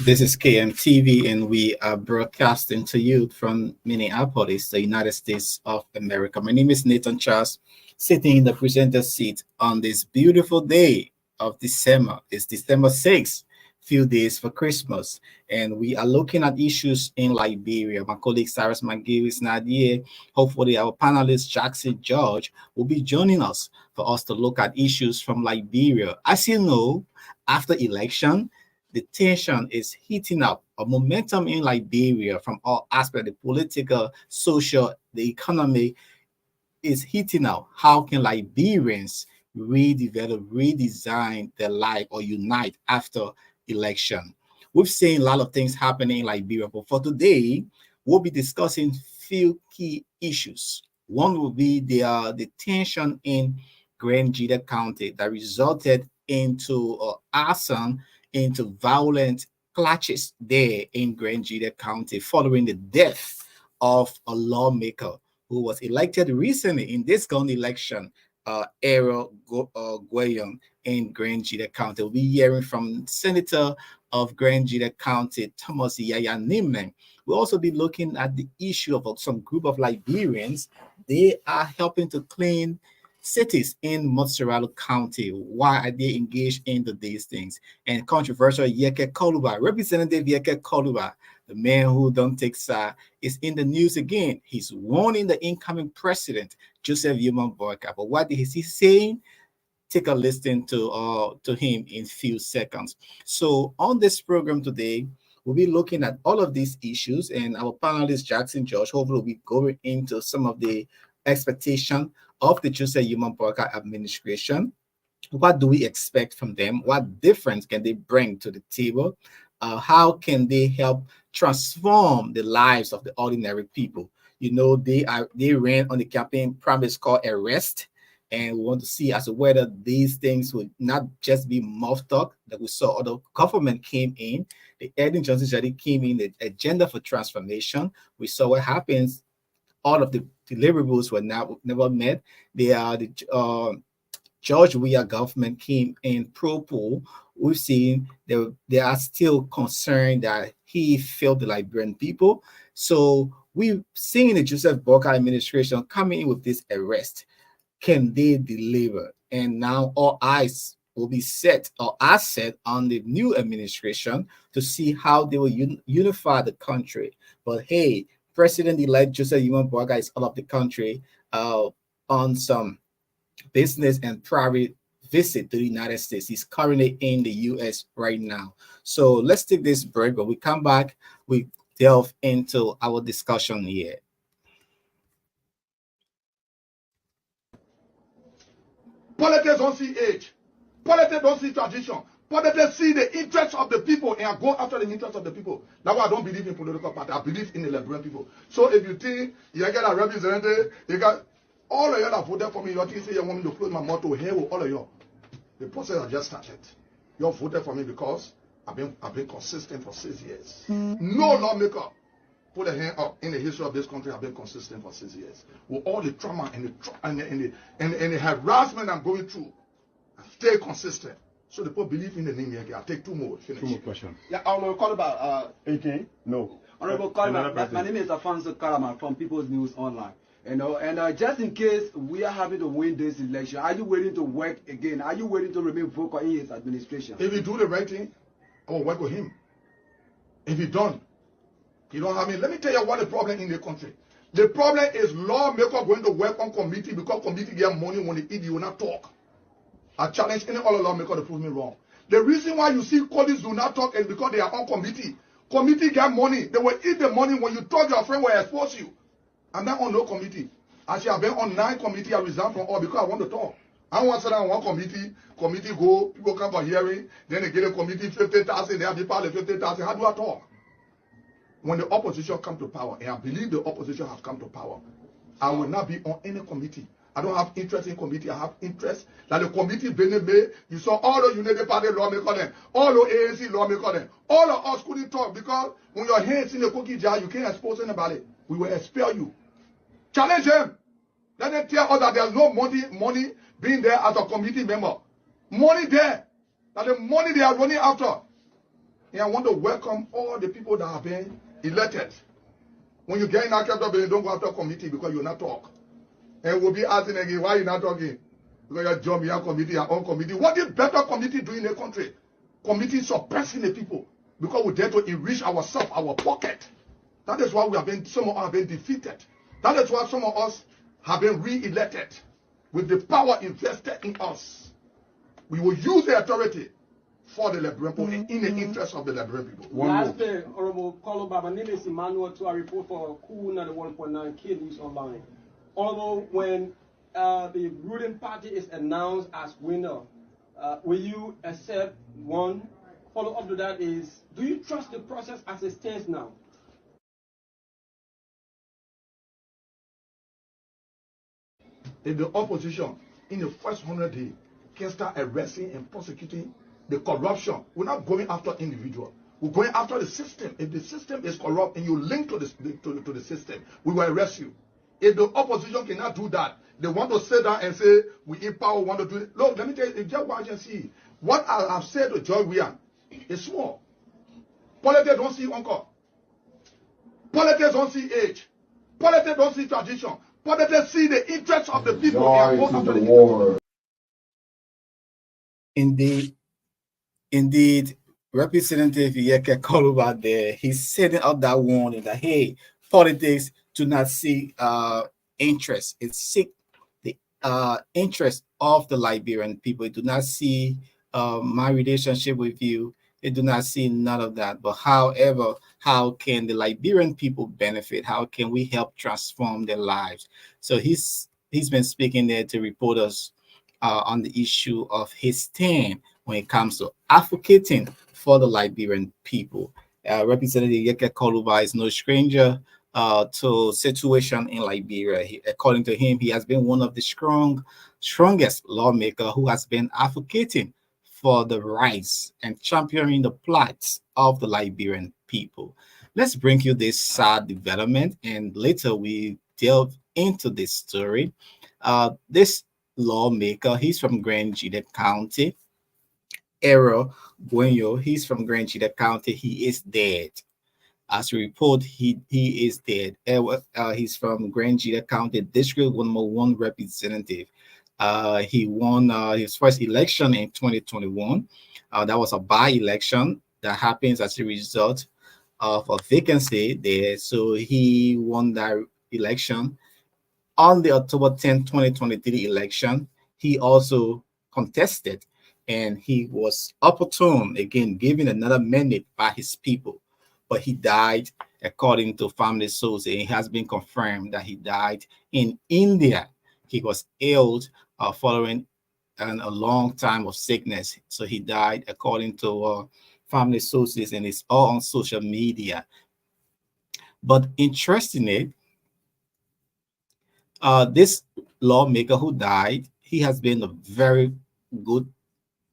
This is KMTV, and we are broadcasting to you from Minneapolis, the United States of America. My name is Nathan Charles, sitting in the presenter seat on this beautiful day of December. It's December 6th, few days for Christmas, and we are looking at issues in Liberia. My colleague Cyrus McGill is not here. Hopefully, our panelist Jackson George will be joining us for us to look at issues from Liberia. As you know, after election, the tension is heating up. A momentum in Liberia from all aspects, the political, social, the economy is heating up. How can Liberians redevelop, redesign their life or unite after election? We've seen a lot of things happening in Liberia, but for today, we'll be discussing few key issues. One will be the tension in Grangeda County that resulted into arson, into violent clashes there in Grangeda County following the death of a lawmaker who was elected recently in this county election, Aaron Guayon in Grangeda County. We'll be hearing from Senator of Grangeda County, Thomas Yaya Nimlen. We'll also be looking at the issue of some group of Liberians. They are helping to clean cities in Montserrat County. Why are they engaged into these things? And controversial Yeke Koluba, Representative Yeke Koluba, the man who don't take side, is in the news again. He's warning the incoming president, Joseph Human Boyka. But what is he saying? Take a listen to him in few seconds. So on this program today, we'll be looking at all of these issues, and our panelist Jackson George hopefully will be going into some of the expectation of the Joseph Human Boyka administration. What do we expect from them? What difference can they bring to the table? How can they help transform the lives of the ordinary people? You know, they ran on the campaign promise called Arrest, and we want to see as to whether these things would not just be mouth talk that we saw. Other government came in, the Eden Johnson study came in, the agenda for transformation. We saw what happens. All of the deliverables were never met. The George Weah government came in pro-poll. We've seen they are still concerned that he failed the Liberian people. So we've seen the Joseph Boyka administration coming in with this arrest. Can they deliver? And now all eyes will be set or are set on the new administration to see how they will unify the country. But hey, President-elect Joseph Human Boyka is out of the country on some business and private visit to the United States. He's currently in the US right now. So let's take this break. When we come back, we delve into our discussion here. Politics don't see age. Politics don't see tradition. Politics see the interests of the people and go after the interests of the people. That's why I don't believe in political party. I believe in the Liberian people. So if you think you get a representative, you got all of you that voted for me, you think say you want me to close my mouth to hell with all of you. The process has just started. You voted for me because I've been consistent for 6 years. No lawmaker put a hand up in the history of this country. I've been consistent for 6 years. With all the trauma and the harassment I'm going through, I stay consistent. So the people believe in the name here. I'll take two more. Finish. Two more questions. Yeah, Honorable Kalaba. 18? No. Honorable Kalaba, my name is Afonso Kalama from People's News Online. You know, and just in case we are having to win this election, are you willing to work again? Are you willing to remain vocal in his administration? If he do the right thing, I will work with him. If he don't have me. Let me tell you what the problem in the country. The problem is lawmaker going to work on committee because committee get money when they eat, you will not talk. I challenge any other lawmaker to prove me wrong. The reason why you see colleagues do not talk is because they are on committee. Committee get money. They will eat the money. When you talk, your friend will expose you. I'm not on no committee. Actually, I've been on 9 committees. I resigned from all because I want to talk. I don't want to sit down on one committee go, people come for hearing, then they get a committee 50,000, they have the power of 50,000. How do I talk? When the opposition come to power, and I believe the opposition has come to power, I will not be on any committee. I don't have interest in committee. I have interest that the committee Benebe, you saw all the United Party lawmakers then, all the ANC lawmakers then, all of us couldn't talk because when your hands in the cookie jar, you can't expose anybody. We will expel you. Challenge them. Let them tell us that there's no money being there as a committee member. Money there. That the money they are running after. And I want to welcome all the people that have been elected. When you get in our capital building, don't go after committee because you'll not talk. And we'll be asking again, why you not talking? Because you're job, your committee, your own committee. What is better committee doing in the country? Committee suppressing the people because we dare to enrich ourselves, our pocket. That is why we have been, some of us have been defeated. That is why some of us have been re-elected with the power invested in us. We will use the authority for the Liberian people, in the interest of the Liberian people. Last day, Honorable Koloba, my name is Emmanuel to a report for Cool 91.9 K News Online. Honorable, when the ruling party is announced as winner, will you accept one? Follow up to that is, do you trust the process as it stands now? If the opposition in the first 100 days can start arresting and prosecuting the corruption, we're not going after individual. We're going after the system. If the system is corrupt and you link to the system, we will arrest you. If the opposition cannot do that, they want to sit down and say, we in power, want to do it. Look, let me tell you, if Joe Washington see, what I have said to Joy William is small. Politics don't see uncle. Politics don't see age. Politics don't see tradition. Politics see the interests of the people and go after the war. Indeed, Representative Yeke Koluba there, he's setting up that warning that, hey, politics do not see interest. It seek the interest of the Liberian people. It do not see my relationship with you. It do not see none of that. But however, how can the Liberian people benefit? How can we help transform their lives? So he's been speaking there to reporters on the issue of his stand when it comes to advocating for the Liberian people. Representative Yeke Koluba is no stranger to situation in Liberia. According to him, he has been one of the strongest lawmaker who has been advocating for the rights and championing the plights of the Liberian people. Let's bring you this sad development, and later we delve into this story. This lawmaker, he's from Grand Jide County. Ero Bueno, he's from Grand Jide County. He is dead. As a report, he is dead. He's from Grand Jide County, District 101 representative. He won his first election in 2021. That was a by-election that happens as a result of a vacancy there. So he won that election. On the October 10th, 2023 election, he also contested and he was opportune, again, given another mandate by his people. But he died, according to family sources. It has been confirmed that he died in India. He was ill following a long time of sickness. So he died, according to family sources, and it's all on social media. But interestingly, this lawmaker who died, he has been a very good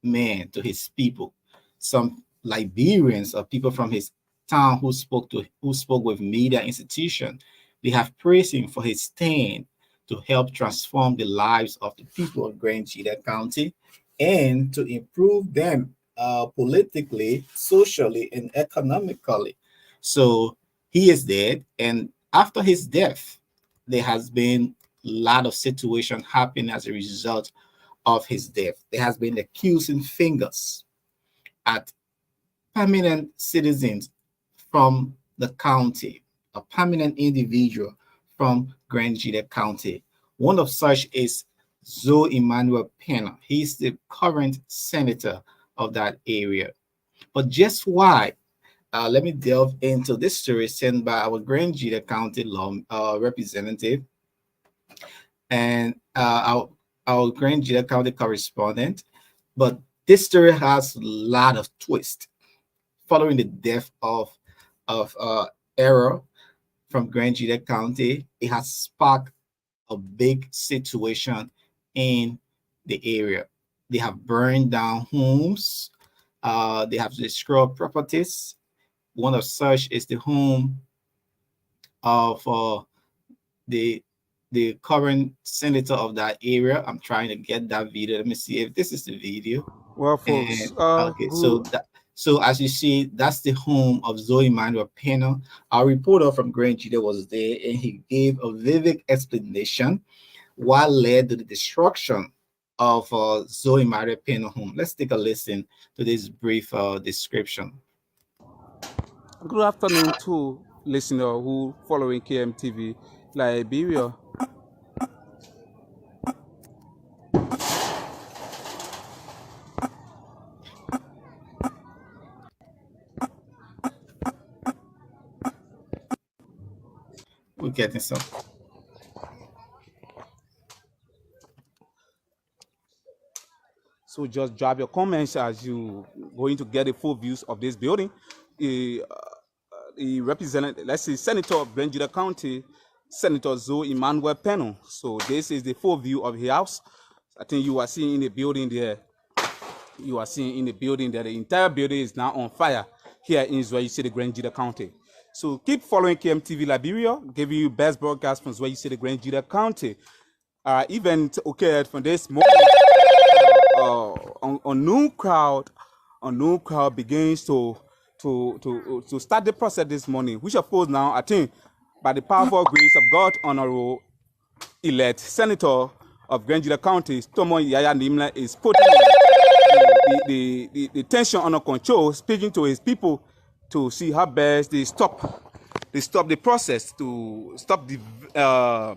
man to his people. Some Liberians or people from his town who spoke with media institution, they have praised him for his stand to help transform the lives of the people of Grand Jide County and to improve them politically, socially, and economically. So he is dead, and after his death, there has been a lot of situation happening as a result of his death. There has been accusing fingers at permanent citizens from the county, a permanent individual from Grand Jide County. One of such is Zoe Emmanuel Pena. He's the current senator of that area. But just why? Let me delve into this story sent by our Grand Jide County law representative and our Grand Jide County correspondent. But this story has a lot of twist. Following the death of Error from Grand Jide County, it has sparked a big situation in the area. They have burned down homes. They have destroyed properties. One of such is the home of the current senator of that area. I'm trying to get that video. Let me see if this is the video. Well, And folks, okay, so So as you see, that's the home of Zoe Manuel Pena. Our reporter from Grand Judah was there, and he gave a vivid explanation what led to the destruction of Zoe Manuel Pena home. Let's take a listen to this brief description. Good afternoon to listener who following KMTV Liberia. We're getting some. So just drop your comments as you going to get the full views of this building. The representative, let's say Senator of Grand Judah County, Senator Zoe Emmanuel Peno. So this is the full view of the house. I think you are seeing in the building there. You are seeing in the building that the entire building is now on fire here in Zwayi City, Grand Judah County. So keep following KMTV Liberia, giving you best broadcast from Zwayi City, Grand Judah County. Event occurred from this morning. A new crowd begins to start the process this morning, which of course now I think by the powerful grace of God, honorable elect Senator of Grand Judah County, Tomo Yaya Nimla, is putting the tension under control, speaking to his people to see how best they stop the process, to stop the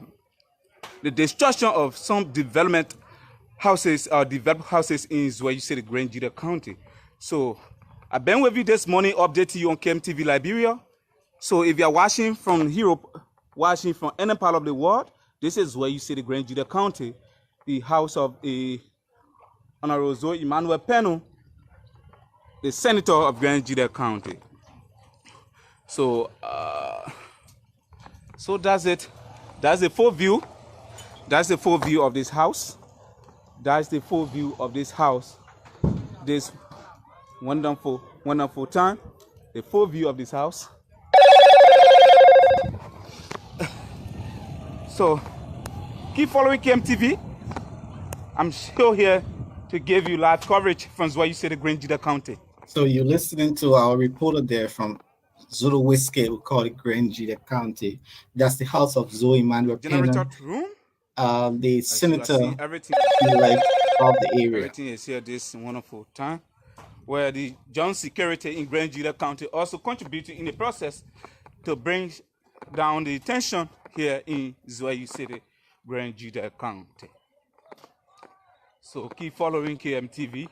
destruction of some development houses, developed houses in Zwayi City, Grand Judah County. So I've been with you this morning, updating you on KMTV Liberia. So if you're watching from Europe, watching from any part of the world, this is Zwayi City, Grand Judah County, the house of a Honorable Zoe Emmanuel Peno, the Senator of Grand Judah County. So so that's it. That's the full view. That's the full view of this house. That's the full view of this house. This wonderful time. The full view of this house. So keep following KMTV. I'm still here to give you live coverage from Zwayi City, Grand Judah County. So you're listening to our reporter there from Zulu Whiskey, we call it Grand Judah County. That's the house of Zoe Manuel Pena, Room. the As senator everything elect of the area. Everything is here this wonderful time, where the John security in Grand Judah County also contributing in the process to bring down the tension here in Zwayi City, Grand Judah County. So keep following KMTV.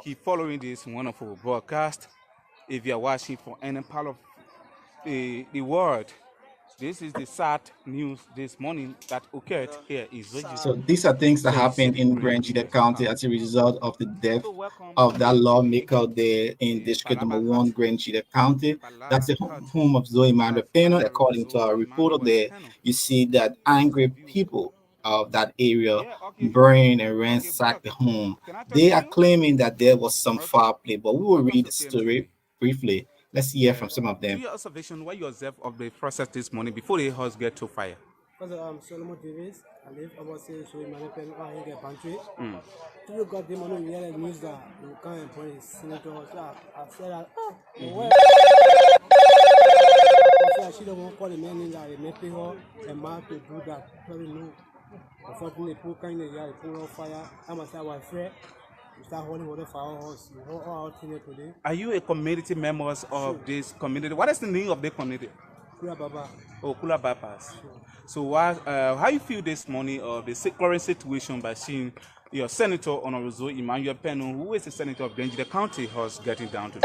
Keep following this wonderful broadcast. If you are watching from any part of the world, this is the sad news this morning that occurred here in Zwayi. So these are things that happened in Grand Judah County as a result of the death of that lawmaker there in District Number 1, Grand Judah County. That's the home of Zoe Manuel Pena. According to our reporter there, you see that angry people of that area burn and ransack the home. They are claiming that there was some foul play, but we will read the story briefly. Let's hear from some of them. Your observation, what you observe of the process this morning before the house get to fire? Solomon Davis, I live about say so in my pen I get pantry. You got the money we had news that you can't employ his senator. I said that she don't want to call the man in that they pay her and man to do that. Probably no. Unfortunately, poor kind of yard, poor fire. I must have one friend. We start holding water for our house. We hold our thing today. Are you a community members of this community? What is the name of the community? Kula Baba. Oh, Kula Babas. So how you feel this morning of the current situation by seeing your Senator Honorable Zoe Emmanuel Peno, who is the Senator of Grand Judah County, house getting down to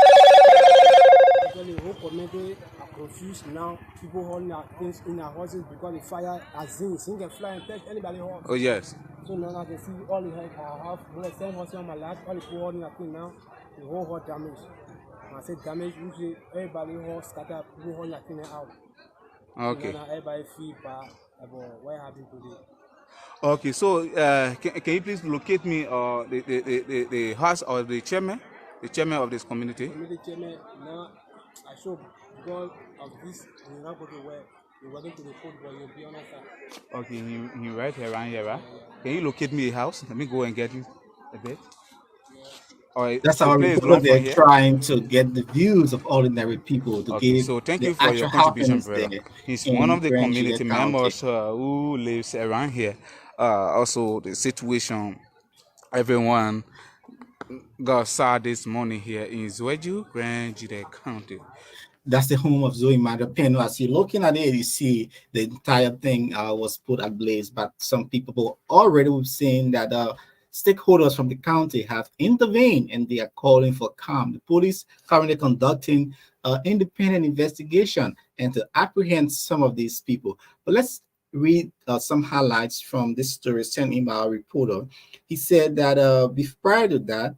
Actually, the whole community are confused now. People holding their things in their houses because the fire has seen. It can fly and touch anybody's house. Oh, yes. So now I can see all the head I have, when I send house on my lap, all the people holding their thing now, the whole house damaged. When I say damage, usually everybody house scatter, people holding their thing out. Okay. So now everybody feel bad about what happened today. Okay, so can you please locate me the house or the chairman of this community? Community chairman, now I show because of this, we're not going to work. We're working to the football, you'll be on our side. Okay, he right here, around here, right? Can you locate me a house? Let me go and get it a bit. Or That's the our place reporter long from there here? trying to get the views of ordinary people to Okay, give so thank the you for your actual contribution, happenings brother. there He's one in of the Grand Juda community County. members who lives around here. Also, the situation everyone got saw this morning here in Zweju, Grand Juda County. That's the home of Zoe Madapeno. As you're looking at it, you see the entire thing was put ablaze. But some people already we've seen that stakeholders from the county have intervened and they are calling for calm. The police currently conducting independent investigation and to apprehend some of these people. But let's read some highlights from this story sent in by our reporter. He said that prior to that,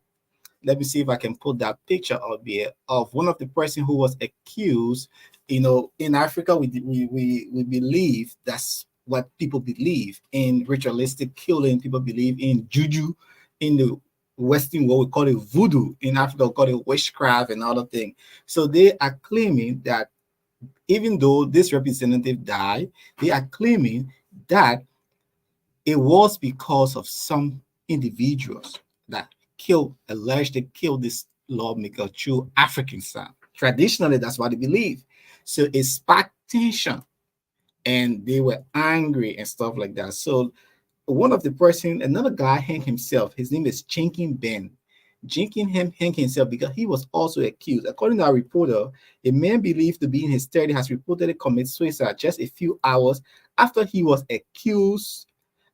let me see if I can put that picture up here of one of the person who was accused. You know, in Africa, we believe that's what people believe in ritualistic killing. People believe in juju. In the Western world, we call it voodoo. In Africa, we call it witchcraft and other things. So they are claiming that even though this representative died, they are claiming that it was because of some individuals that allegedly killed this lawmaker through African style. Traditionally, that's what they believe. So it sparked tension and they were angry and stuff like that. So one of the person, another guy hanged himself. His name is Chinking Ben. Jinking him hanged himself because he was also accused. According to our reporter, a man believed to be in his 30s has reportedly committed suicide just a few hours after he was accused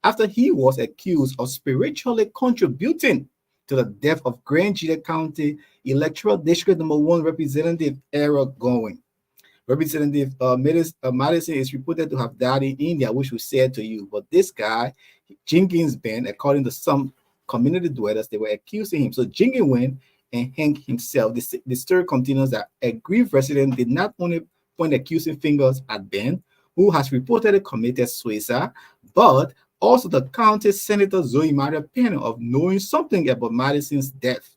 of spiritually contributing to the death of Grand Juda County Electoral District Number 1 Representative Era Going. Representative Madison is reported to have died in India, which we said to you. But this guy, Jenkins Ben, according to some community dwellers, they were accusing him. So Jenkins went and hanged himself. The story continues that a grieved resident did not only point accusing fingers at Ben, who has reportedly committed suicide, but also the county senator Zoe Maria Pena of knowing something about Madison's death.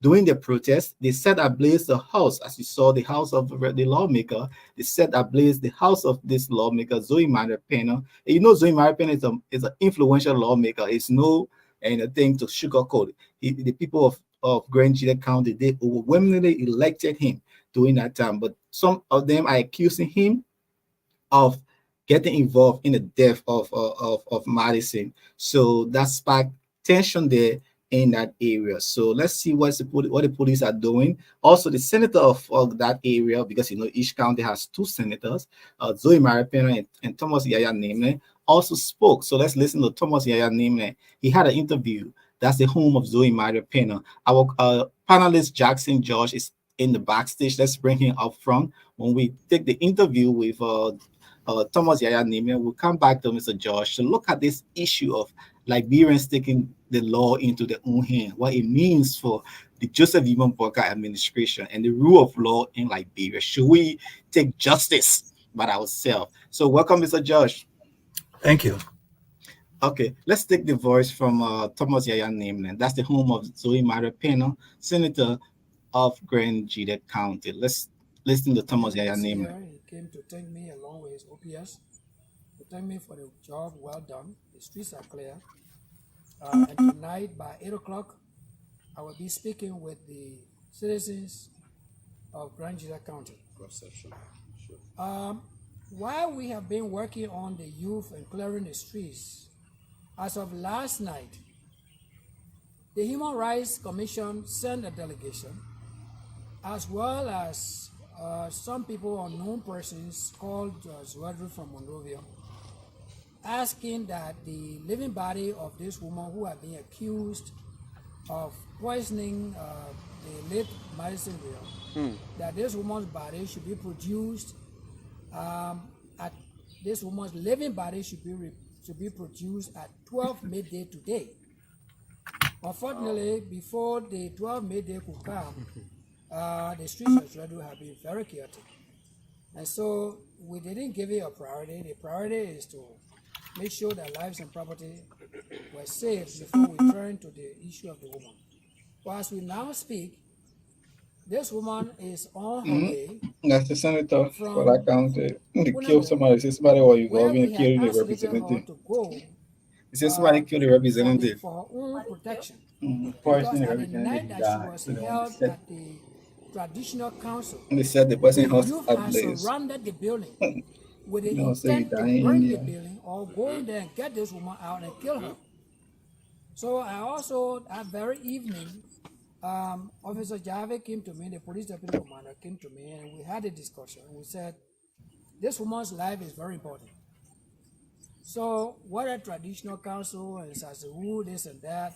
During the protest, they set ablaze the house, as you saw, the house of the lawmaker. They set ablaze the house of this lawmaker, Zoe Maria Pena. And you know, Zoe Maria Pena is an influential lawmaker. It's no anything to sugarcoat. The people of Grand Juda County, they overwhelmingly elected him during that time. But some of them are accusing him of getting involved in the death of Madison. So that sparked tension there in that area. So let's see what the police are doing. Also, the senator of that area, because you know each county has two senators, Zoe Maripena and Thomas Yaya Namely, also spoke. So let's listen to Thomas Yaya Namely. He had an interview. That's the home of Zoe Maripena. Our panelist Jackson George is in the backstage. Let's bring him up front when we take the interview with Thomas Yaya Nimian. We'll come back to Mr. Josh to look at this issue of Liberians taking the law into their own hand, what it means for the Joseph Iman Boakai administration and the rule of law in Liberia. Should we take justice by ourselves? So welcome, Mr. Josh. Thank you. Okay, let's take the voice from Thomas Yaya Nimian. That's the home of Zoe Maria Pena, Senator of Grand Juda County. Let's listen to Thomas Yaya Nimian. He came to thank me along with his OPS, to thank me for the job well done. The streets are clear. And tonight by 8 o'clock, I will be speaking with the citizens of Grand Juda County. While we have been working on the youth and clearing the streets, as of last night, the Human Rights Commission sent a delegation, as well as some people, unknown persons called Zwadru from Monrovia, asking that the living body of this woman who had been accused of poisoning the late Madison Real, that this woman's body should be produced at this woman's living body should be produced at 12 midday today. Unfortunately, before the 12 midday could come, the streets of Zwadru have been very chaotic. And so we didn't give it a priority. The priority is to make sure that lives and property were safe before we turn to the issue of the woman. But as we now speak, this woman is on her way. That's the senator for that county. They Punabo, killed somebody. Somebody was where involved we in had killing the isolated her representative. to go It says somebody killed the representative. for her own protection. Because Poisoning the at the night representative that she died. was So held at the traditional council, they said the the person house youth had ablaze. surrounded the building with the No, say he intent to died in burn the India. building or go in there and get this woman out and kill her. So I also, that very evening, Officer Jave came to me, the police deputy commander came to me, and we had a discussion. We said, this woman's life is very important. So whether traditional council and Sasewu, this and that,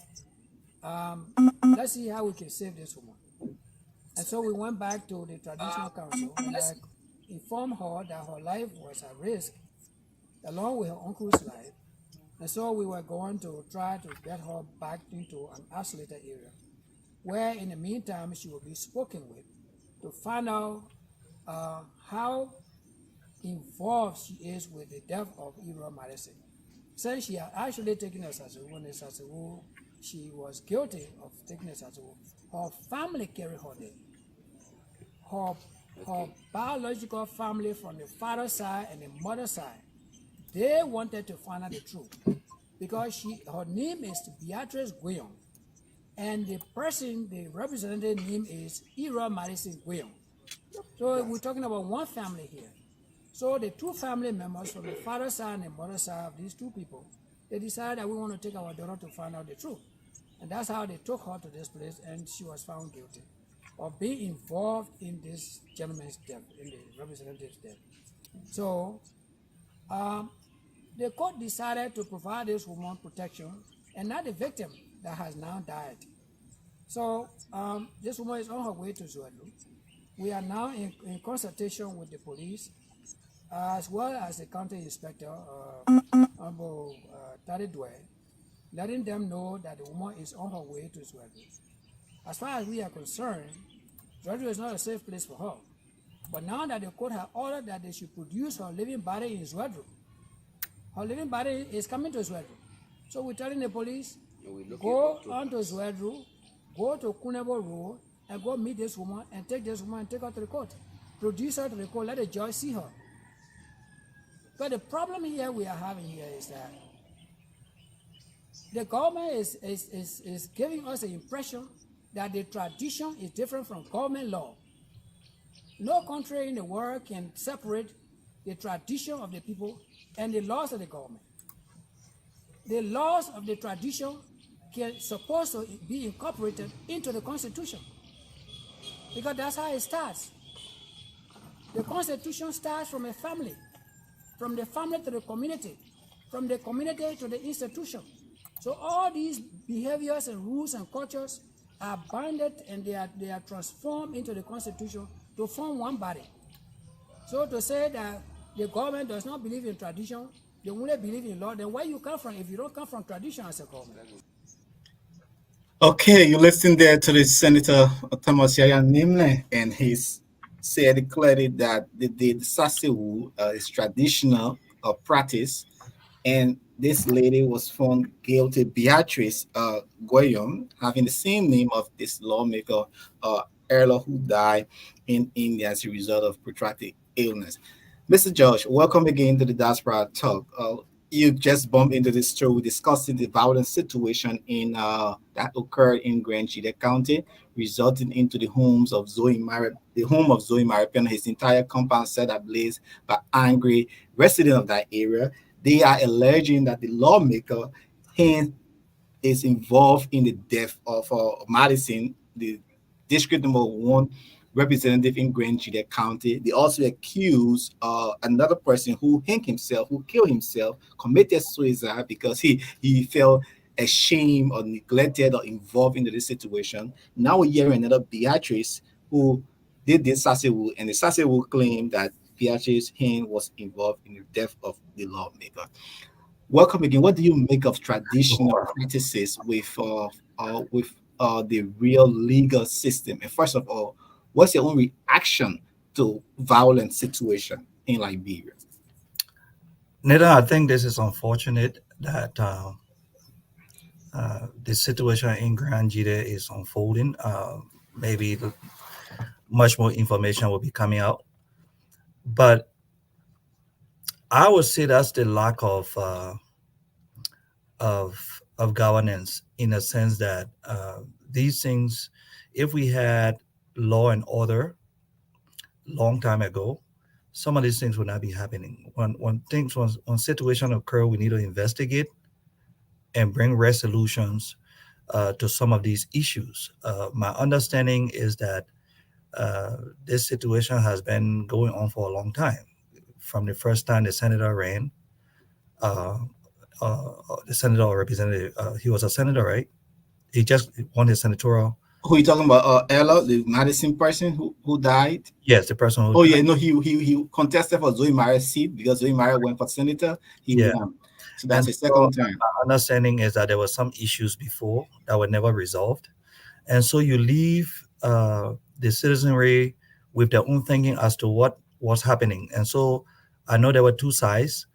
let's see how we can save this woman. And so we went back to the traditional council and I informed her that her life was at risk, along with her uncle's life. And so we were going to try to get her back into an isolated area, where in the meantime she will be spoken with to find out how involved she is with the death of Ira Madison. Since she had actually taken a Sasewu, she was guilty of taking a Sasewu. Her family carried her there. Her biological family from the father's side and the mother's side, they wanted to find out the truth because her name is Beatrice Guillaume, and the representative name is Ira Madison Guillaume. So we're talking about one family here. So the two family members from the father's side and the mother's side of these two people, they decided that we want to take our daughter to find out the truth. And that's how they took her to this place, and she was found guilty of being involved in this gentleman's death, in the representative's death. So the court decided to provide this woman protection and not the victim that has now died. So this woman is on her way to Zouadou. We are now in consultation with the police as well as the county inspector, Honorable Taridwe, letting them know that the woman is on her way to Zouadou. As far as we are concerned, Zouadou is not a safe place for her. But now that the court has ordered that they should produce her living body in Zouadou, her living body is coming to Zouadou. So we're telling the police, go on to Zouadou, go to Kunebo Road, and go meet this woman and take this woman and take her to the court. Produce her to the court, let the judge see her. But the problem here we are having here is that the government is giving us the impression that the tradition is different from government law. No country in the world can separate the tradition of the people and the laws of the government. The laws of the tradition are supposed to be incorporated into the Constitution because that's how it starts. The Constitution starts from a family, from the family to the community, from the community to the institution. So all these behaviors and rules and cultures are bounded and they are transformed into the Constitution to form one body. So to say that the government does not believe in tradition, they only believe in law, then where you come from if you don't come from tradition as a government? Okay, you listen there to the Senator Thomas Yaya Nimle, and he's said clearly that the Sasewu is traditional practice, and this lady was found guilty, Beatrice Goyom, having the same name of this lawmaker, Erla, who died in India as a result of protracted illness. Mr. George, welcome again to the Diaspora Talk. You just bumped into this story discussing the violent situation in that occurred in Grand Chile County, resulting into the home of Zoe Maripian, his entire compound set ablaze by angry residents of that area. They are alleging that the lawmaker him is involved in the death of Madison, the district number one representative in Grand Chile County. They also accuse another person who killed himself, committed suicide because he felt ashamed or neglected or involved into this situation. Now we're hearing another Beatrice who did this Sasewu, and the Sasewu claimed that Beatrice Hen was involved in the death of the lawmaker. Welcome again. What do you make of traditional practices with the real legal system? And first of all, what's your own reaction to violent situation in Liberia? Nathan, I think this is unfortunate that the situation in Grand Jide is unfolding. Maybe much more information will be coming out. But I would say that's the lack of of governance, in a sense that these things, if we had law and order long time ago, some of these things would not be happening. When situation occur, we need to investigate and bring resolutions to some of these issues. My understanding is that uh, this situation has been going on for a long time. From the first time the senator ran, uh, the senator or representative, he was a senator, right? He just won his senatorial. Who you talking about? Ella, the Madison person who died. Yes, the person who Oh died. yeah, no, he contested for Zoe Maria's seat because Zoe Maria went for senator. He Yeah, won, so and that's his so second time. my understanding is that there were some issues before that were never resolved, and so you leave the citizenry with their own thinking as to what was happening. And so I know there were two sides,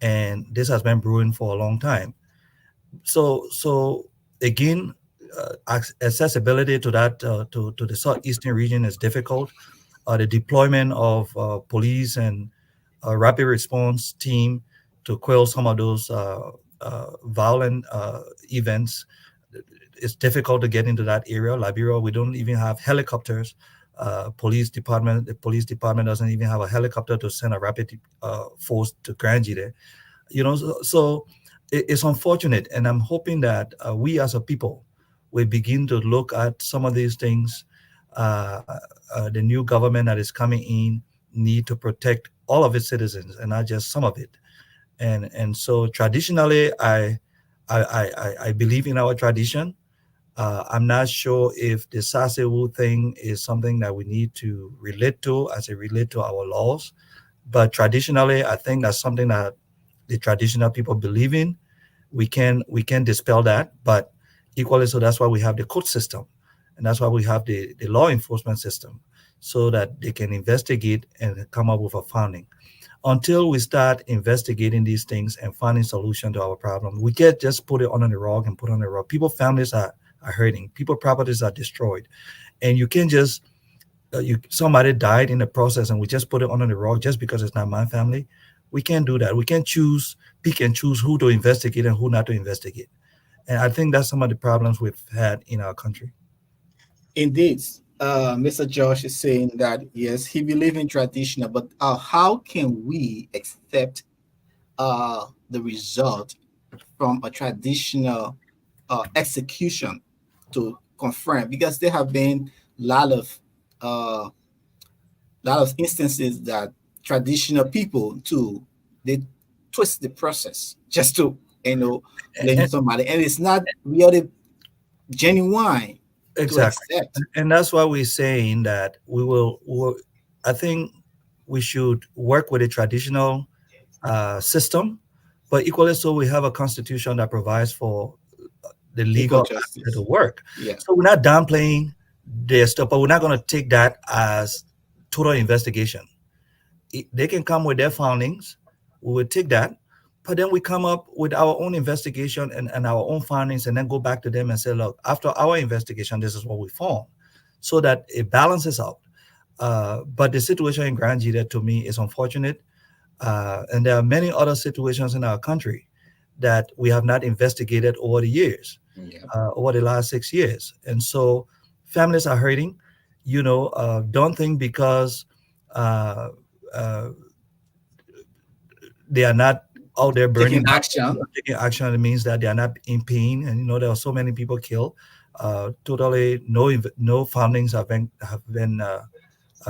and this has been brewing for a long time. So again, accessibility to that to the southeastern region is difficult. The deployment of police and rapid response team to quell some of those violent events. It's difficult to get into that area. Liberia, we don't even have helicopters. The police department doesn't even have a helicopter to send a rapid force to Grangie there. So it's unfortunate, and I'm hoping that we as a people will begin to look at some of these things. The new government that is coming in need to protect all of its citizens and not just some of it. And so traditionally, I believe in our tradition. I'm not sure if the Sasewu thing is something that we need to relate to as it relate to our laws, but traditionally, I think that's something that the traditional people believe in. We can dispel that, but equally so, that's why we have the court system, and that's why we have the law enforcement system, so that they can investigate and come up with a finding. Until we start investigating these things and finding solution to our problem, we can't just put it under the rug and put it on the rug. People families are hurting, people properties are destroyed, and you can't just you somebody died in the process and we just put it under the rug just because it's not my family. We can't do that. We can't pick and choose who to investigate and who not to investigate. And I think that's some of the problems we've had in our country. Indeed, Mr. Josh is saying that yes, he believes in traditional, but how can we accept the result from a traditional execution to confirm? Because there have been a uh, lot of instances that traditional people too, they twist the process just to blame And, somebody, and it's not really genuine to exactly. accept. And that's why we're saying that I think we should work with a traditional system, but equally so, we have a constitution that provides for the Equal legal aspect justice. of work. Yeah. So we're not downplaying their stuff, but we're not going to take that as total investigation. They can come with their findings, we will take that, but then we come up with our own investigation and our own findings, and then go back to them and say, look, after our investigation, this is what we found, so that it balances out. But the situation in Grand Jita, to me, is unfortunate. And there are many other situations in our country that we have not investigated over the years, Yeah. over the last 6 years. And so families are hurting. Don't think because uh, uh, they are not out there burning Taking down, action. taking action. It means that they are not in pain. And there are so many people killed. Totally no findings have been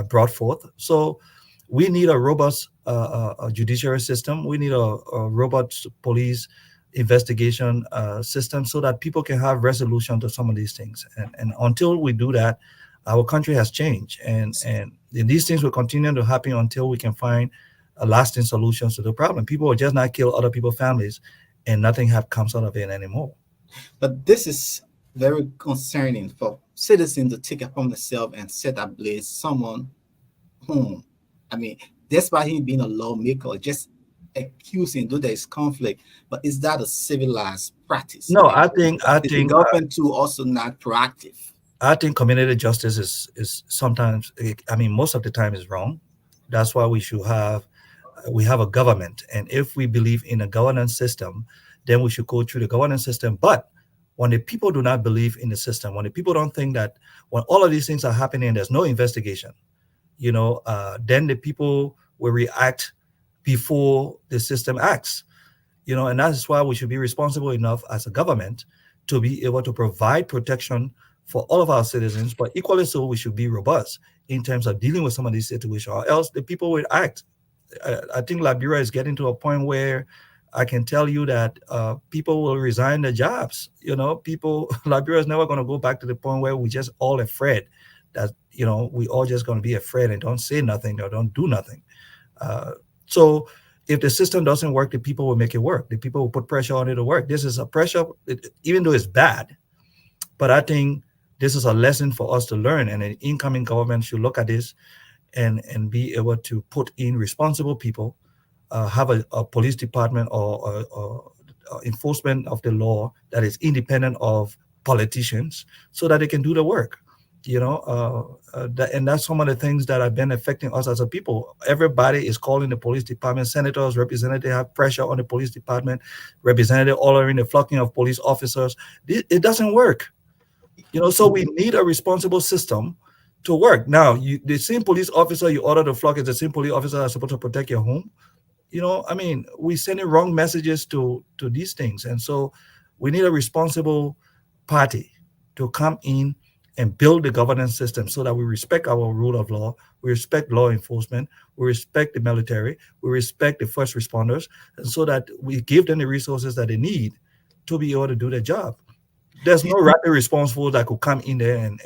brought forth. So we need a robust judiciary system. We need a robust police investigation system, so that people can have resolution to some of these things. And until we do that, our country has changed, and these things will continue to happen until we can find a lasting solutions to the problem. People will just not kill other people's families, and nothing have comes out of it anymore. But this is very concerning for citizens to take it upon themselves and set ablaze someone whom, I mean, despite him being a lawmaker, just accusing, though there is conflict, but is that a civilized practice? No, I think I Is the think government too also not proactive? I think community justice is sometimes, I mean, most of the time is wrong. That's why we have a government, and if we believe in a governance system, then we should go through the governance system. But when the people do not believe in the system, when the people don't think that when all of these things are happening, there's no investigation, then the people will react before the system acts. And that's why we should be responsible enough as a government to be able to provide protection for all of our citizens, but equally so, we should be robust in terms of dealing with some of these situations, or else the people will act. I think Liberia is getting to a point where I can tell you that people will resign their jobs. People, Liberia is never going to go back to the point where we just all afraid that, we all just going to be afraid and don't say nothing or don't do nothing. So if the system doesn't work, the people will make it work. The people will put pressure on it to work. This is a pressure, even though it's bad, but I think this is a lesson for us to learn. And an incoming government should look at this and be able to put in responsible people, have a police department or enforcement of the law that is independent of politicians so that they can do the work. And that's some of the things that have been affecting us as a people. Everybody is calling the police department. Senators, representatives have pressure on the police department. Representatives ordering the flocking of police officers. It doesn't work. So we need a responsible system to work. Now, the same police officer you order to flock is the same police officer that's supposed to protect your home. We sending wrong messages to these things. And so we need a responsible party to come in and build the governance system so that we respect our rule of law, we respect law enforcement, we respect the military, we respect the first responders, and so that we give them the resources that they need to be able to do their job. There's no rapid response force that could come in there and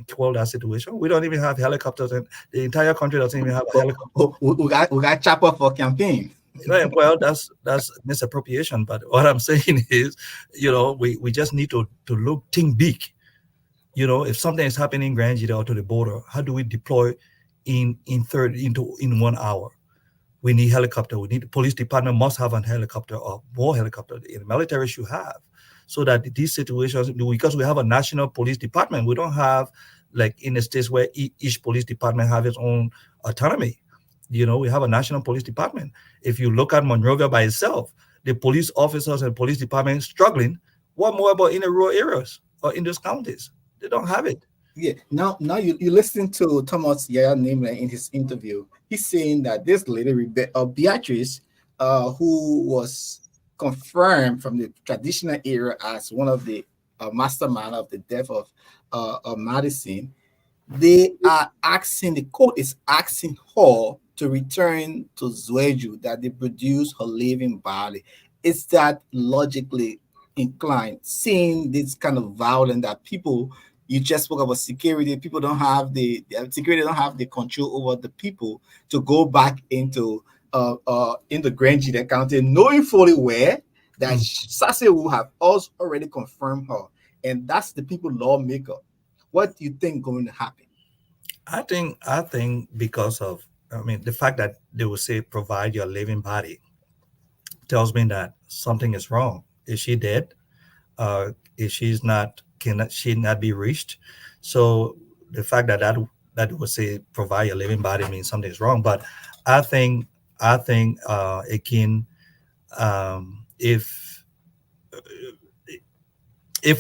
quell that situation. We don't even have helicopters, and the entire country doesn't even have a helicopter. We got chopper for campaign. Well, that's misappropriation. But what I'm saying is, we just need to think big. If something is happening in Grand Gita or to the border, how do we deploy in 1 hour? We need helicopter. We need the police department must have a helicopter or more helicopter. The military should have, so that these situations, because we have a national police department, we don't have like in the states where each police department have its own autonomy. We have a national police department. If you look at Monrovia by itself, the police officers and police department struggling. What more about in the rural areas or in those counties? They don't have it. Yeah. Now you listen to Thomas Yaya Nimler in his interview. He's saying that this lady, Beatrice, who was confirmed from the traditional era as one of the mastermind of the death of Madison, they are asking, the court is asking her to return to Zweju, that they produce her living body. Is that logically inclined, seeing this kind of violence that people, you just spoke about security, people don't have the security, don't have the control over the people to go back into Grand Gita County, knowing fully well that Sase will have also already confirmed her, and that's the people lawmaker. What do you think going to happen? I think because of, the fact that they will say provide your living body tells me that something is wrong. Is she dead? If she's not, cannot she not be reached? So the fact that will say provide your living body means something's wrong. But I think again, if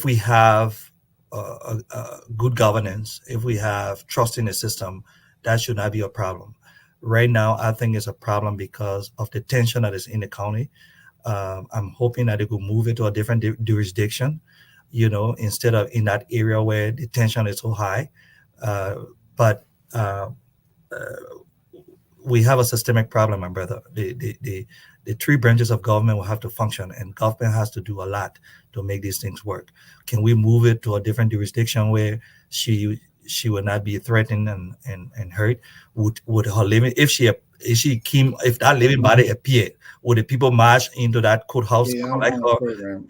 we have good governance, if we have trust in the system, that should not be a problem. Right now, I think it's a problem because of the tension that is in the county. I'm hoping that they could move it to a different jurisdiction, instead of in that area where the tension is so high. But we have a systemic problem, my brother. The three branches of government will have to function, and government has to do a lot to make these things work. Can we move it to a different jurisdiction where she would not be threatened and hurt? Would her living, if that living body appeared, would the people march into that courthouse, collect her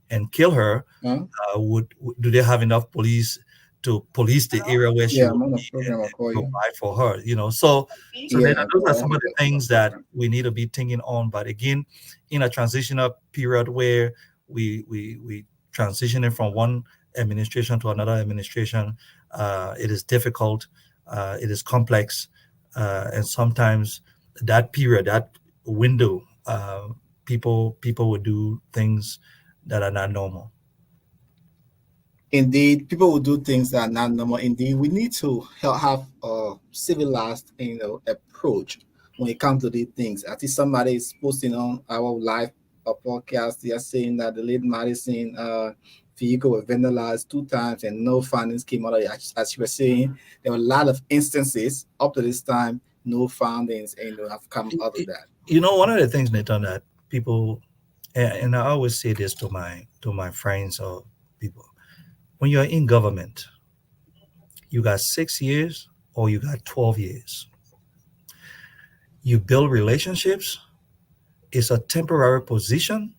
and kill her? Do they have enough police to police the area where she will be and provide for her? So those are some of the things that we need to be thinking on. But again, in a transitional period where we transitioning from one administration to another administration, it is difficult, it is complex, and sometimes that period, that window, people would do things that are not normal. Indeed, people will do things that are not normal. Indeed, we need to have a civilized, approach when it comes to these things. I think somebody is posting on our live podcast. They are saying that the late Madison vehicle was vandalized 2 times and no findings came out of it. As you were saying, there were a lot of instances up to this time, no findings, have come out of that. One of the things, Nathan, that people, and I always say this to my friends or people, when you're in government, you got 6 years or you got 12 years. You build relationships. It's a temporary position.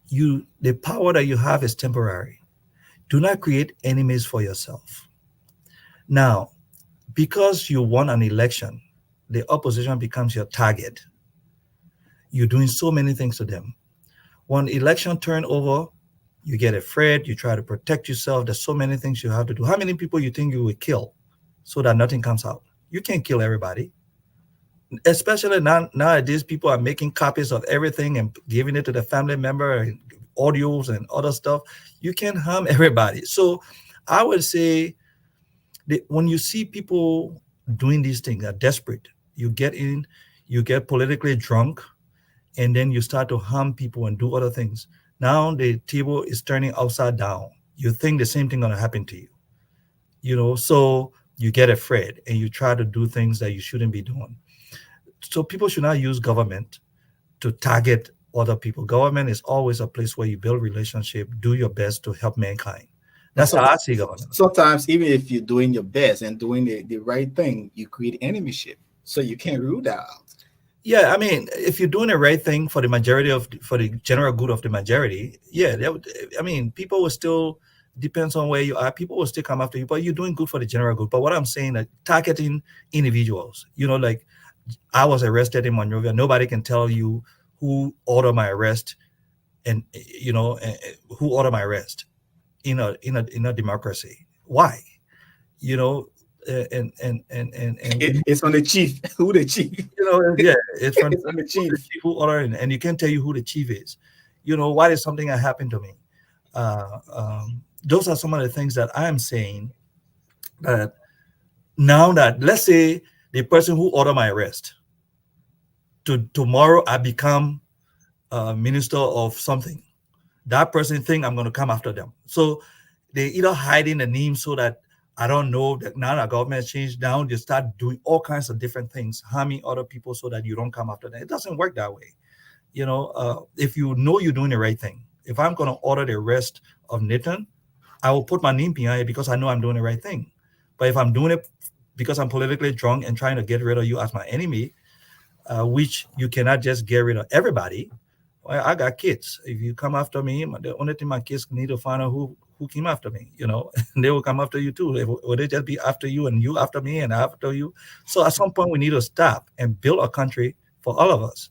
The power that you have is temporary. Do not create enemies for yourself. Now, because you won an election, the opposition becomes your target. You're doing so many things to them. When election turn over, you get afraid, you try to protect yourself. There's so many things you have to do. How many people you think you will kill so that nothing comes out? You can't kill everybody. Especially nowadays, people are making copies of everything and giving it to the family member and audios and other stuff. You can't harm everybody. So I would say that when you see people doing these things, are desperate, you get politically drunk, and then you start to harm people and do other things. Now the table is turning upside down. You think the same thing gonna happen to you. So you get afraid and you try to do things that you shouldn't be doing. So people should not use government to target other people. Government is always a place where you build relationship, do your best to help mankind. But That's how I see government. sometimes, even if you're doing your best and doing the right thing, you create enemyship. So you can't rule that out. Yeah, I mean, if you're doing the right thing for the general good of the majority, yeah, I mean, people will still depends on where you are. People will still come after you, but you're doing good for the general good. But what I'm saying, that targeting individuals, like I was arrested in Monrovia. Nobody can tell you who ordered my arrest, and who ordered my arrest in a democracy. Why? You know, and It's on the chief. Who the chief? yeah, it's from It's on the the chief. chief who ordered, and you can't tell you who the chief is. Why did something that happened to me? Those are some of the things that I am saying. That now that, let's say, the person who ordered my arrest, tomorrow I become a minister of something, that person think I'm going to come after them. So they either hiding the name so that I don't know that now the government has changed. Now they start doing all kinds of different things, harming other people so that you don't come after them. It doesn't work that way. If you know you're doing the right thing, if I'm going to order the arrest of Nathan, I will put my name behind it because I know I'm doing the right thing. But if I'm doing it because I'm politically drunk and trying to get rid of you as my enemy, which you cannot just get rid of everybody. Well, I got kids. If you come after me, the only thing my kids need to find out who came after me, and they will come after you too. Will they just be after you and you after me and after you? So at some point we need to stop and build a country for all of us.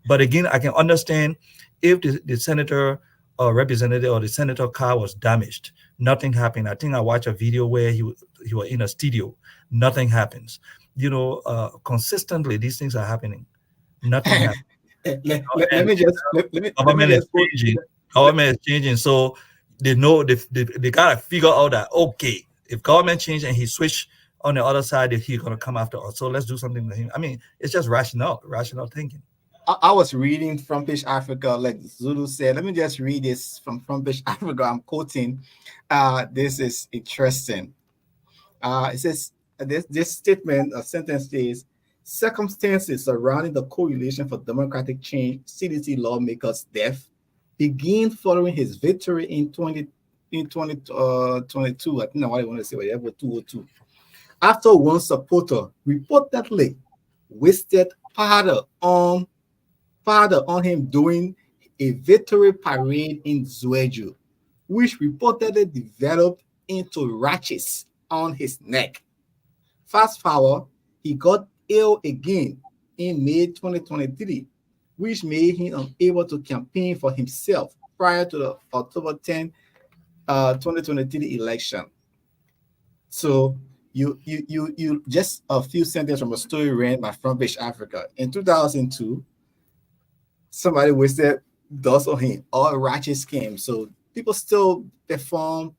But again, I can understand if the senator or representative or the senator car was damaged, nothing happened. I think I watched a video where he was in a studio, nothing happens. Consistently these things are happening. Nothing happens. Let me just let me Government is just put. changing. Government is changing. So they know they gotta figure out that, okay, if government change and he switch on the other side, he's gonna come after us. So let's do something to him. I mean, it's just rational thinking. I was reading from Fish Africa, like Zulu said. Let me just read this from Fish Africa. I'm quoting. This is interesting. It says this statement, a sentence says, circumstances surrounding the correlation for democratic change, CDC lawmaker's death, begin following his victory in 2022. I think what I want to say, whatever, 202. After one supporter reportedly wasted father on him doing a victory parade in Zweju, which reportedly developed into rashes on his neck. Fast forward, he got ill again in May 2023, which made him unable to campaign for himself prior to the October 10, 2023 election. So you just a few sentences from a story read by Front Page Africa. In 2002, somebody wasted dust on him, all righteous came. So people still perform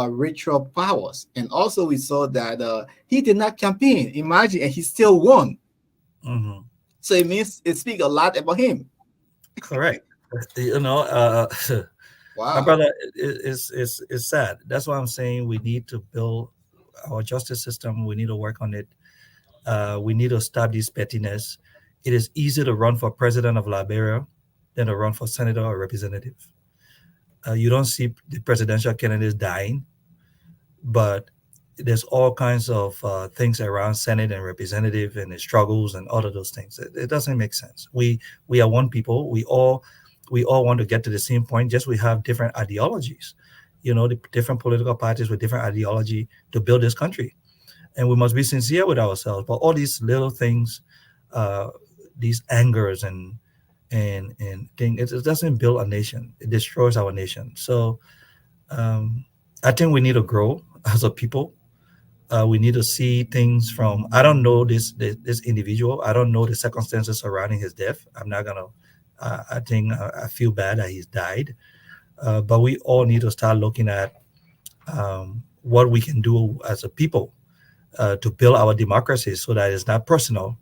ritual powers. And also we saw that he did not campaign, imagine, and he still won. Mhm. So it means it speaks a lot about him. Correct. You know, my Wow. brother, it's sad. That's why I'm saying we need to build our justice system. We need to work on it. We need to stop this pettiness. It is easy to run for president of Liberia than to run for senator or representative. You don't see the presidential candidates dying, but there's all kinds of things around Senate and representative and the struggles and all of those things. It doesn't make sense. We are one people. We all want to get to the same point. Just we have different ideologies. You know, the different political parties with different ideology to build this country, and we must be sincere with ourselves. But all these little things, uh, these angers and thing, it doesn't build a nation. It destroys our nation. So um, I think we need to grow as a people. We need to see things from. I don't know this individual. I don't know the circumstances surrounding his death. I'm not gonna. I think I feel bad that he's died. But we all need to start looking at what we can do as a people to build our democracy, so that it's not personal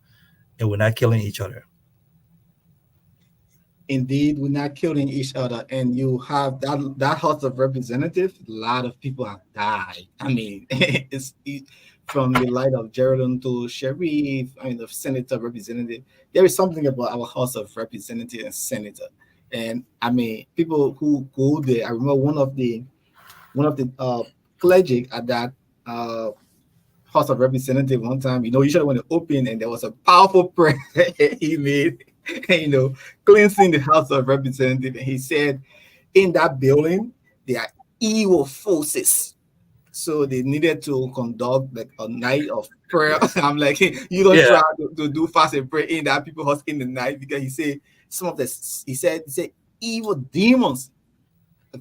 and we're not killing each other. Indeed, we're not killing each other, and you have that House of Representatives. A lot of people have died. I mean, from the light of Geraldine to Sheriff. I mean, the Senator Representative. There is something about our House of Representatives and Senator, and I mean, people who go there. I remember one of the clergy at that uh, House of Representative one time. Usually when it opened and there was a powerful prayer he made, you know, cleansing the House of Representative. And he said, in that building, there are evil forces. So they needed to conduct like a night of prayer. I'm like, hey, you don't Yeah, try to do fast and pray in that people house in the night because he said some of the he said evil demons.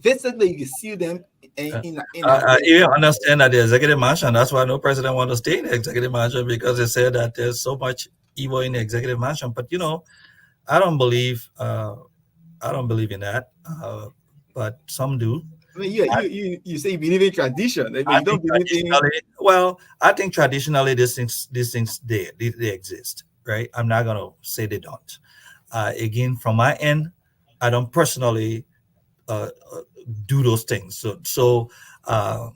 Basically, you can see them in that I building. even understand that the executive mansion. That's why no president want to stay in the executive mansion, because they said that there's so much evil in the executive mansion. But I don't believe. I don't believe in that. But some do. I mean, you say you believe in tradition, but I you think don't believe in. traditionally, well, I think traditionally these things they exist, right? I'm not gonna say they don't. Again, from my end, I don't personally uh, do those things. Uh,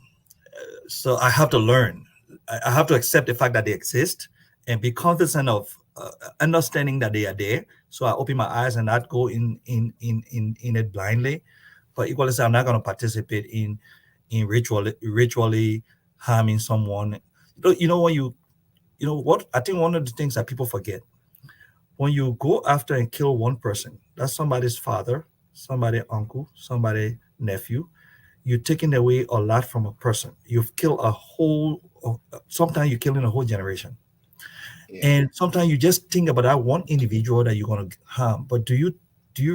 so I have to learn. I have to accept the fact that they exist and be cognizant of understanding that they are there. So I open my eyes and not go in it blindly. But equally, I'm not going to participate in ritually harming someone. When what I think one of the things that people forget, when you go after and kill one person, that's somebody's father, somebody uncle, somebody nephew. You're taking away a lot from a person. You've killed a whole. Sometimes you're killing a whole generation, Yeah, and sometimes you just think about that one individual that you're going to harm. But do you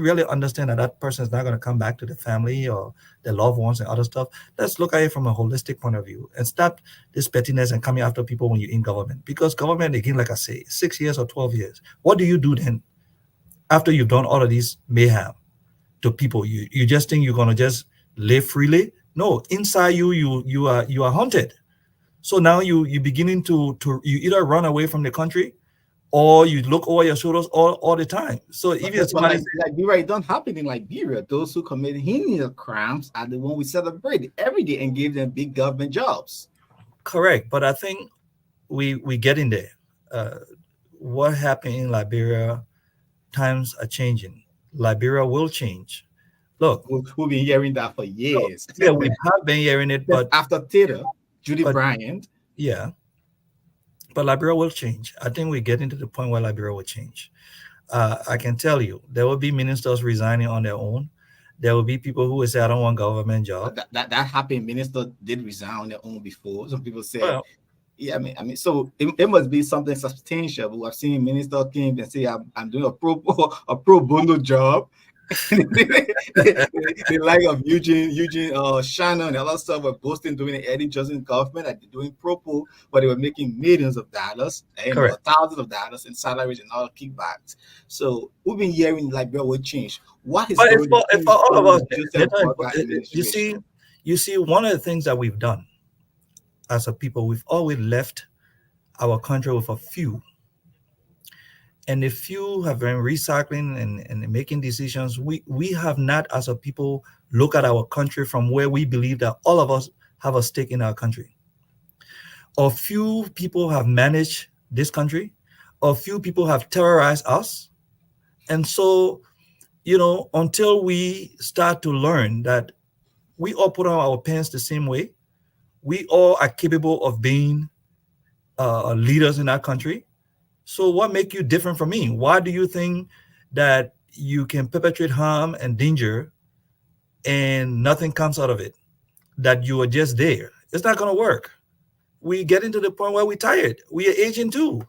really understand that that person is not going to come back to the family or their loved ones and other stuff? Let's look at it from a holistic point of view and stop this pettiness and coming after people when you're in government. Because government, again, like I say, 6 years or 12 years. What do you do then after you've done all of these mayhem to people? You just think you're going to just live freely? No, inside you are haunted. So now you beginning to you either run away from the country or you look over your shoulders all the time. So but, even if but somebody like say, Liberia, it don't happen in Liberia. Those who commit heinous crimes are the one we celebrate every day and give them big government jobs. correct, but I think we get in there. Uh, what happened in Liberia? Times are changing. Liberia will change. Look, We've been hearing that for years. yeah, we have been hearing it, Just but after Taylor, Judy but Bryant. yeah, but Liberia will change. I think we're getting to the point where Liberia will change. I can tell you, there will be ministers resigning on their own. There will be people who will say, "I don't want government job." That happened. Minister did resign on their own before. Some people said, Well, yeah, I mean, so it must be something substantial. But I've seen minister came and say, I'm doing a pro bono job. the like of Eugene Shannon and other stuff were boasting doing the Eddie Johnson government that they're doing propo, but they were making millions of dollars, Correct. thousands of dollars in salaries and all kickbacks. So we've been hearing like there will change. What is But going to it's for change all of during us. the Joseph Nathan, Boyka you administration? see, one of the things that we've done as a people, we've always left our country with a few, and the few have been recycling and making decisions. We have not, as a people, look at our country from where we believe that all of us have a stake in our country. A few people have managed this country. A few people have terrorized us, and so until we start to learn that we all put on our pants the same way, we all are capable of being leaders in our country. So what make you different from me? Why do you think that you can perpetrate harm and danger and nothing comes out of it? That you are just there? It's not going to work. We get into the point where we're tired. We are aging too.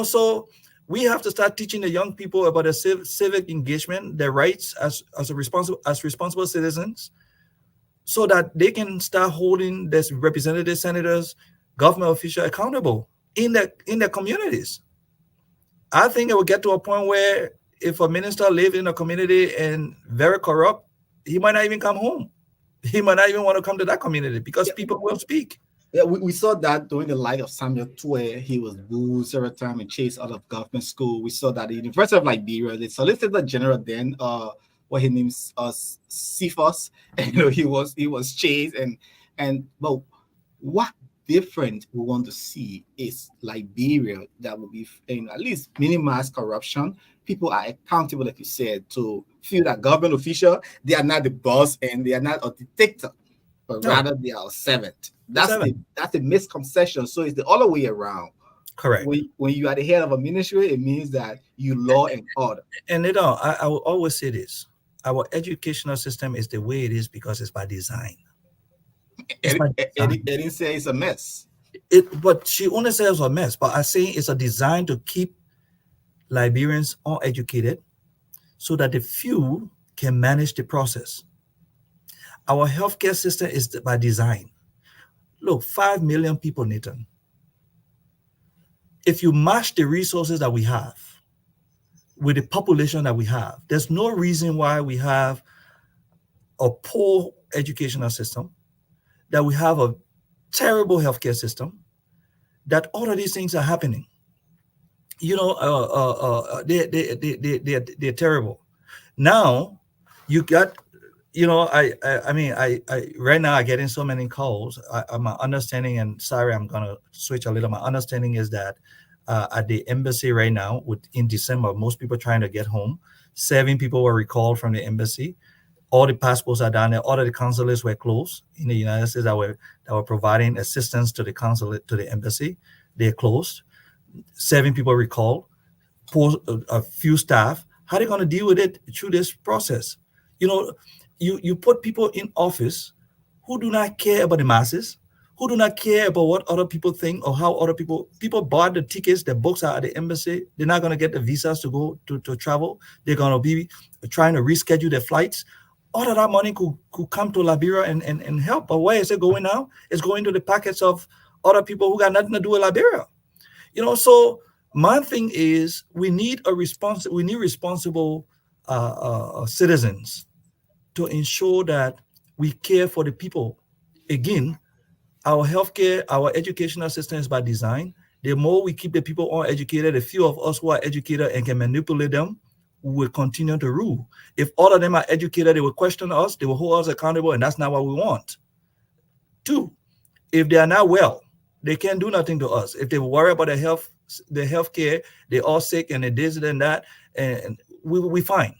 So we have to start teaching the young people about the civic engagement, their rights as responsible citizens, so that they can start holding their representatives, senators, government officials accountable in their communities. I think it will get to a point where if a minister lives in a community and very corrupt, he might not even come home. He might not even want to come to that community because people will speak. Yeah, we saw that during the life of Samuel Tue. He was booed several times and chased out of government school. We saw that the University of Liberia, the Solicitor General then, what his name's Cephas, and he was chased but what different we want to see is Liberia that will be at least minimize corruption. People are accountable, like you said, to feel that government official, they are not the boss and they are not a dictator, but rather they are a servant. That's the misconception. So it's the other way around. Correct. When you are the head of a ministry, it means that you law and order. And I will always say this: our educational system is the way it is because it's by design. Eddie say it's a mess. But she only says it's a mess. But I say it's a design to keep Liberians uneducated, so that the few can manage the process. Our healthcare system is by design. Look, 5 million people, Nathan. If you match the resources that we have with the population that we have, there's no reason why we have a poor educational system, that we have a terrible healthcare system, that all of these things are happening. They're terrible. Now you got, I right now I'm getting so many calls. My understanding, and sorry, I'm gonna switch a little. My understanding is that at the embassy right now, in December, most people trying to get home. 7 people were recalled from the embassy. All the passports are down there. All of the consulates were closed in the United States that were providing assistance to the consulate, to the embassy. They're closed. 7 people recalled. A few staff. How are they going to deal with it through this process? You put people in office who do not care about the masses, who do not care about what other people think or how other people bought the tickets, their books are at the embassy. They're not going to get the visas to go to travel. They're going to be trying to reschedule their flights. All of that money could come to Liberia and help. But where is it going now? It's going to the pockets of other people who got nothing to do with Liberia. So my thing is we need responsible citizens to ensure that we care for the people. Again, our healthcare, our educational system is by design. The more we keep the people uneducated, the few of us who are educated and can manipulate them will continue to rule. If all of them are educated, they will question us, they will hold us accountable, and that's not what we want. 2, if they are not well, they can't do nothing to us. If they worry about their health care, they're all sick and they this and that, and we fine.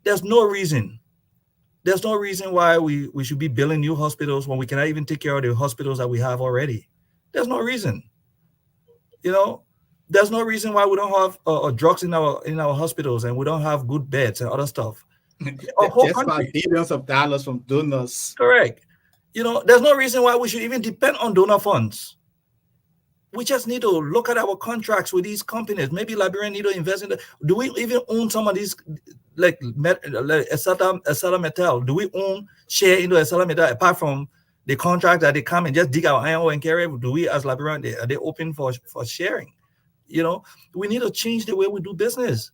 There's no reason why we should be building new hospitals when we cannot even take care of the hospitals that we have already. There's no reason. There's no reason why we don't have drugs in our hospitals and we don't have good beds and other stuff. Just about billions of dollars from donors. Correct. There's no reason why we should even depend on donor funds. We just need to look at our contracts with these companies. Maybe Liberian need to invest in the, do we even own some of these, like Esala Metal? Do we own share into Esala Metal apart from the contract that they come and just dig our iron ore and carry it? Do we as Liberian, are they open for sharing? We need to change the way we do business.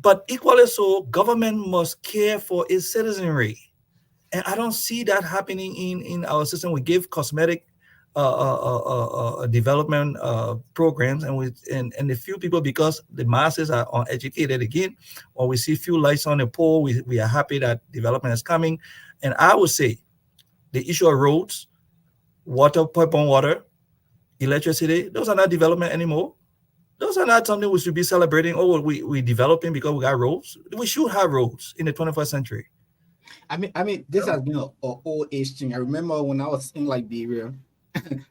But equally so, government must care for its citizenry. And I don't see that happening in our system. We give cosmetic development programs, and the few people, because the masses are uneducated again, when we see few lights on the pole, we are happy that development is coming. And I would say the issue of roads, water, pipe on water, electricity, those are not development anymore. Those are not something we should be celebrating. Oh, we developing because we got roads. We should have roads in the 21st century. This has been a old age thing. I remember when I was in Liberia,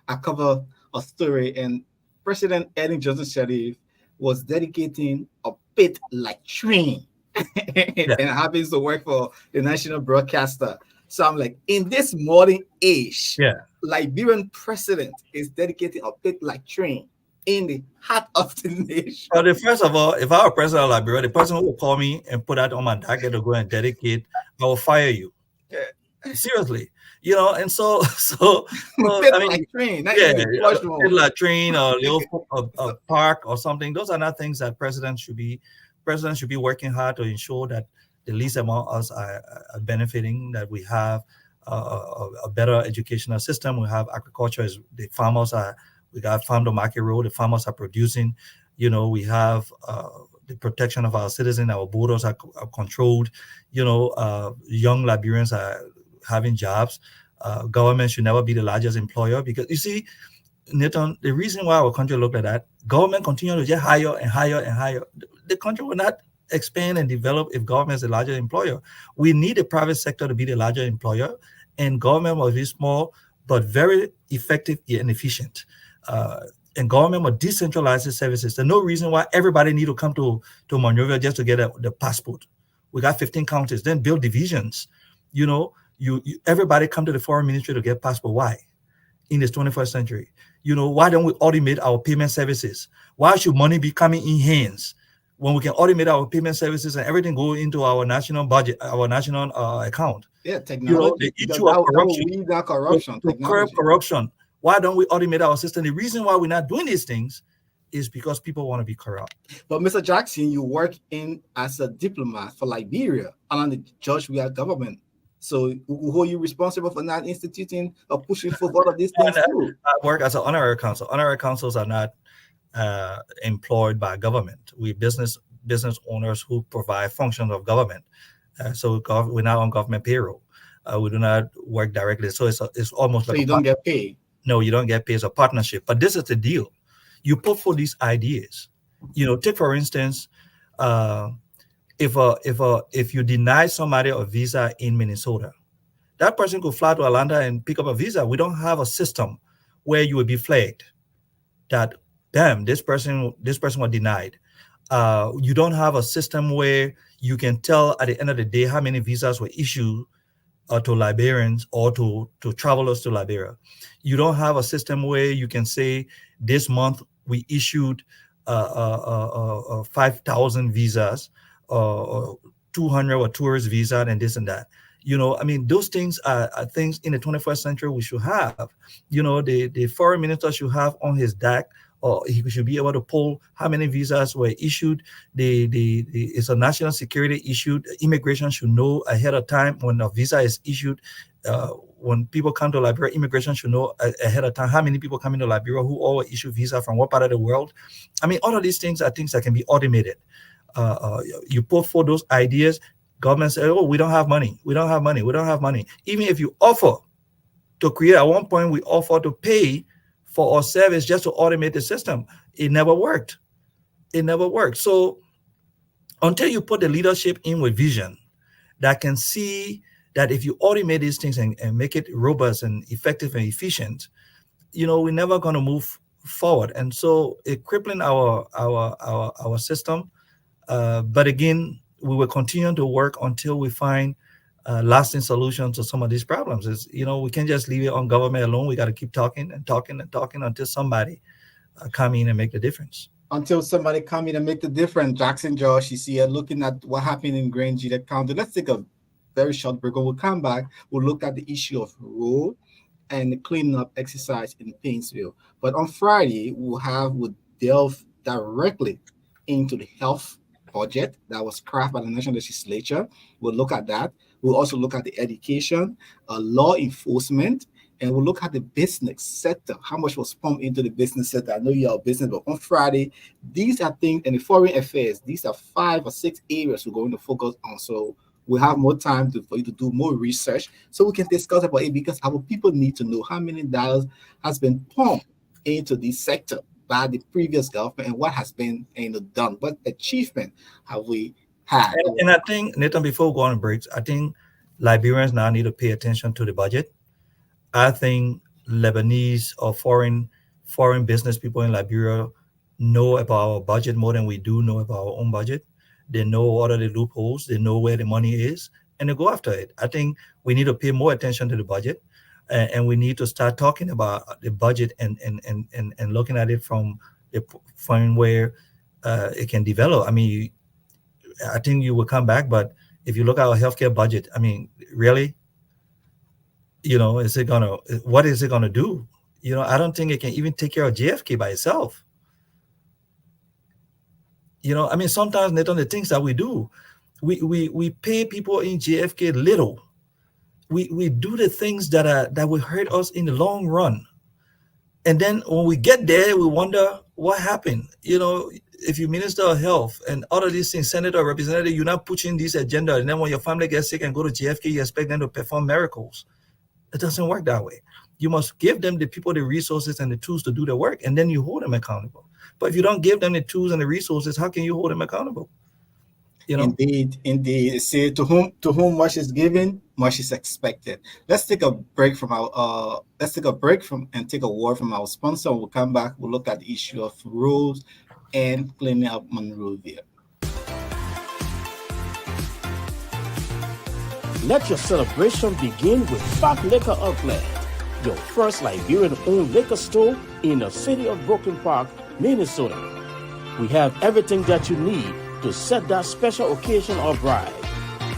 I covered a story, and President Ellen Johnson Sirleaf was dedicating a pit like train, and happens to work for the national broadcaster. So I'm like, in this modern age, Liberian president is dedicating a pit like train in the heart of the nation. But first of all, if I were president of Liberia, the person who will call me and put that on my docket to go and dedicate, I will fire you. Seriously, and so I mean, like train, not like train or little a park or something. Those are not things that presidents should be working hard to ensure that the least among us are benefiting, that we have a better educational system. We have agriculture, the farmers are. We got farm to market road. The farmers are producing. We have the protection of our citizens. Our borders are controlled. Young Liberians are having jobs. Government should never be the largest employer, because you see, Nathan, the reason why our country looked at that, government continue to just hire and hire and hire. The country will not expand and develop if government is the largest employer. We need the private sector to be the larger employer, and government must be small but very effective and efficient. And government must decentralize its services. There's no reason why everybody need to come to Monrovia just to get the passport. We got 15 counties, then build divisions. Everybody come to the foreign ministry to get passport. Why? In this 21st century, why don't we automate our payment services? Why should money be coming in hands when we can automate our payment services and everything go into our national budget, our national account? Yeah, technology. The issue of corruption. To curb corruption. Why don't we automate our system? The reason why we're not doing these things is because people want to be corrupt. But Mr. Jackson, you work as a diplomat for Liberia under the George Weah government. So who are you responsible for not instituting or pushing for all of these things through? I work as an honorary counsel. Honorary counsels are not employed by government. We business owners who provide functions of government. So we're now on government payroll. We do not work directly. So it's almost like you don't get paid. No, you don't get paid. It's a partnership. But this is the deal. You put for these ideas. Take for instance, if you deny somebody a visa in Minnesota, that person could fly to Atlanta and pick up a visa. We don't have a system where you would be flagged that, damn, this person was denied. You don't have a system where you can tell at the end of the day how many visas were issued to Liberians or to travelers to Liberia. You don't have a system where you can say this month we issued 5,000 visas, 200 or tourist visa, and this and that. Those things are things in the 21st century we should have. The foreign minister should have on his deck, or he should be able to pull how many visas were issued. It's a national security issue. Immigration should know ahead of time when a visa is issued. When people come to Liberia, immigration should know ahead of time how many people come into Liberia, who all issue visa from what part of the world. All of these things are things that can be automated. You put for those ideas, government say, oh, we don't have money. We don't have money. We don't have money. Even if you offer to create, at one point we offer to pay for our service just to automate the system. It never worked. So until you put the leadership in with vision that can see that if you automate these things and make it robust and effective and efficient, we're never going to move forward. And so it crippling our system. But again, we will continue to work until we find lasting solution to some of these problems. Is, we can't just leave it on government alone. We got to keep talking and talking and talking until somebody come in and make the difference. Until somebody come in and make the difference. Jackson Josh, you see, looking at what happened in Grand Gillette County. Let's take a very short break. When we come back, we'll look at the issue of road and the cleanup exercise in Painesville. But on Friday, we'll delve directly into the health budget that was crafted by the national legislature. We'll look at that. We'll also look at the education, law enforcement, and we'll look at the business sector, how much was pumped into the business sector. I know you're a business, but on Friday, these are things, and the foreign affairs, these are 5 or 6 areas we're going to focus on. So we have more time for you to do more research so we can discuss about it, because our people need to know how many dollars has been pumped into this sector by the previous government and what has been done. What achievement have we had? And I think, Nathan, before we go on breaks, I think Liberians now need to pay attention to the budget. I think Lebanese or foreign business people in Liberia know about our budget more than we do know about our own budget. They know what are the loopholes. They know where the money is, and they go after it. I think we need to pay more attention to the budget, and we need to start talking about the budget and looking at it from the point where it can develop. I mean, I think you will come back, but if you look at our healthcare budget, I mean, really, what is it gonna do? I don't think it can even take care of JFK by itself. I mean, sometimes, Nathan, the things that we do, we pay people in JFK little. We do the things that will hurt us in the long run, and then when we get there, we wonder what happened. If you Minister of Health and all of these things, Senator or Representative, you're not pushing this agenda, and then when your family gets sick and go to JFK, you expect them to perform miracles. It doesn't work that way. You must give them, the people, the resources and the tools to do the work, and then you hold them accountable. But if you don't give them the tools and the resources, how can you hold them accountable? Indeed. See, to whom much is given, much is expected. Let's take a break from and take a word from our sponsor. We'll come back. We'll look at the issue of rules and cleaning up Monrovia. Let your celebration begin with Park Liquor Outlet, your first Liberian-owned liquor store in the city of Brooklyn Park, Minnesota. We have everything that you need to set that special occasion or ride.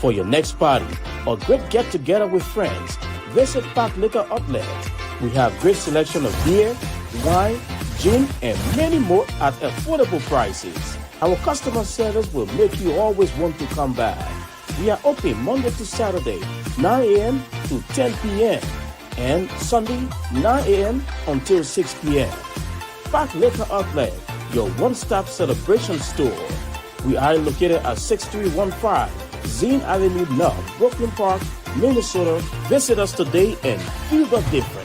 For your next party or great get-together with friends, visit Park Liquor Outlet. We have great selection of beer, wine, gin, and many more at affordable prices. Our customer service will make you always want to come back. We are open Monday to Saturday, 9 a.m. to 10 p.m. and Sunday, 9 a.m. until 6 p.m. Park Liquor Outlet, your one-stop celebration store. We are located at 6315 Zine Avenue North, Brooklyn Park, Minnesota. Visit us today and feel the difference.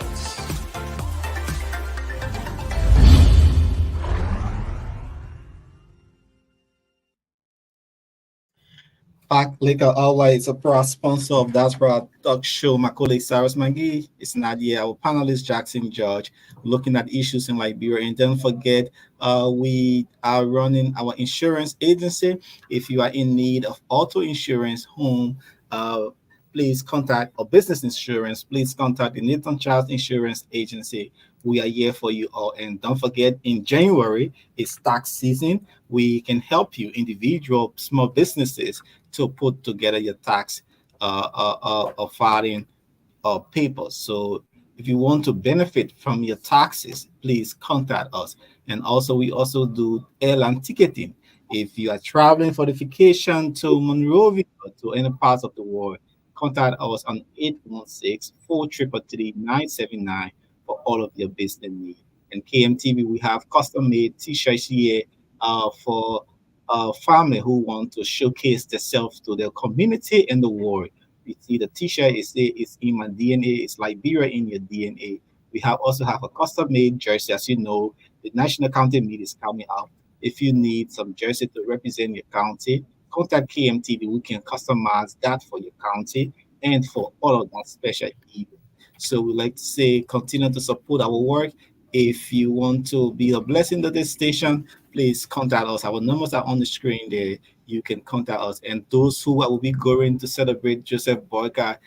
Park Liquor always a proud sponsor of Diaspora Talk show. My colleague Cyrus Magee is Nadia, our panelist Jackson George, looking at issues in Liberia. And don't forget, we are running our insurance agency. If you are in need of auto insurance, home, please contact, or business insurance, please contact the Nathan Charles Insurance Agency. We are here for you all. And don't forget, in January, it's tax season. We can help you, individual small businesses, to put together your tax filing papers. So if you want to benefit from your taxes, please contact us. And also, we also do airline ticketing. If you are traveling for the vacation to Monrovia or to any parts of the world, contact us on 816-433-979 for all of your business needs. And KMTV, we have custom-made t-shirts here for family who want to showcase themselves to their community and the world. You see the t-shirt is in my DNA, it's Liberia in your DNA. We also have a custom-made jersey. As you know, the National County Meet is coming up. If you need some jersey to represent your county, contact KMTV. We can customize that for your county and for all of that special event. So we like to say, continue to support our work. If you want to be a blessing to this station, please contact us. Our numbers are on the screen there. you can contact us. And those who will be going to celebrate Joseph Boyka,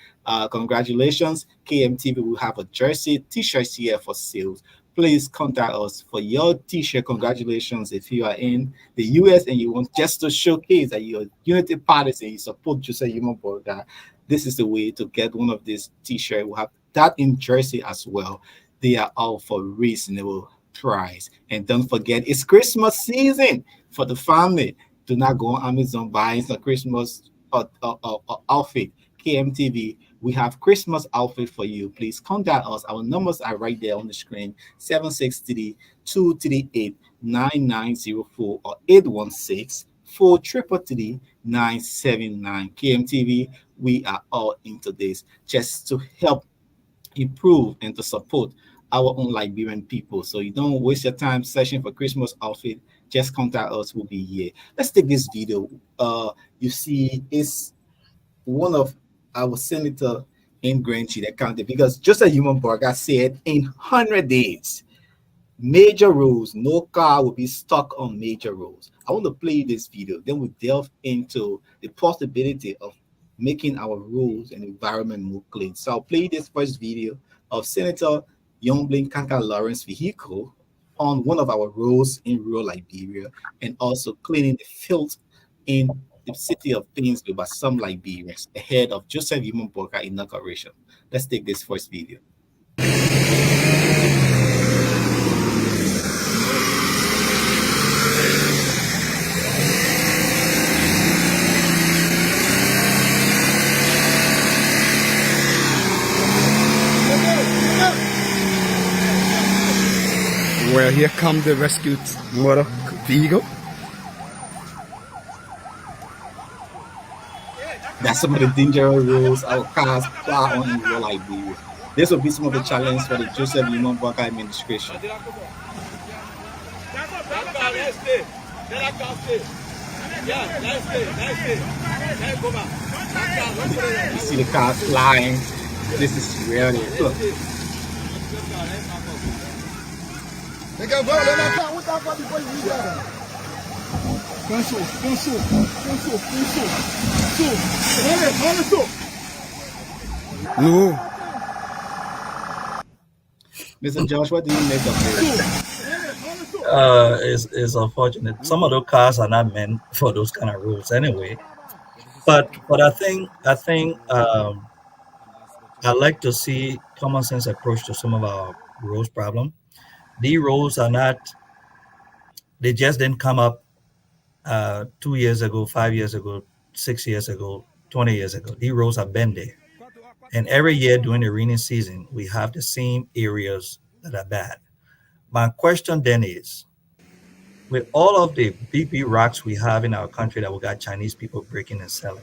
congratulations. KMTV will have a jersey, t-shirts here for sales. Please contact us for your t-shirt. Congratulations if you are in the US and you want just to showcase that you're unity parties and you support Joseph Human Boyka. This is the way to get one of these t-shirts. We'll have that in jersey as well. They are all for reasonable price. And don't forget, it's Christmas season for the family. Do not go on Amazon buying some Christmas outfit. KMTV, we have Christmas outfit for you. Please contact us. Our numbers are right there on the screen: 763-238-9904 or 816-433-979. KMTV, we are all into this just to help improve and to support our own Liberian people. So you don't waste your time searching for Christmas outfit. Just contact us. We'll be here. Let's take this video. You see, it's one of our senator in Grand Chile County because just a human burger said in 100 days, major roads, no car will be stuck on major roads. I want to play this video. Then we delve into the possibility of making our roads and environment more clean. So I'll play this first video of Senator Youngblin Kanka Lawrence vehicle on one of our roads in rural Liberia and also cleaning the filth in the city of Painesville by some Liberians ahead of Joseph Human Boyka inauguration. Let's take this first video. Well, here come the rescued motor vehicle. That's some of the dangerous roads our cars fly on in rural Liberia. This will be some of the challenges for the Joseph Human Boyka administration. You see the cars flying. This is really look. They can go, let that car, what that car before you leave that? Cancel. No. Mr. Josh, what do you make of this? It's unfortunate. Some of those cars are not meant for those kind of roads anyway. But I think I like to see common sense approach to some of our roads problem. These roads are not. They just didn't come up 2 years ago, 5 years ago, 6 years ago, 20 years ago. These roads are been there. And every year during the rainy season, we have the same areas that are bad. My question then is, with all of the big rocks we have in our country that we got Chinese people breaking and selling,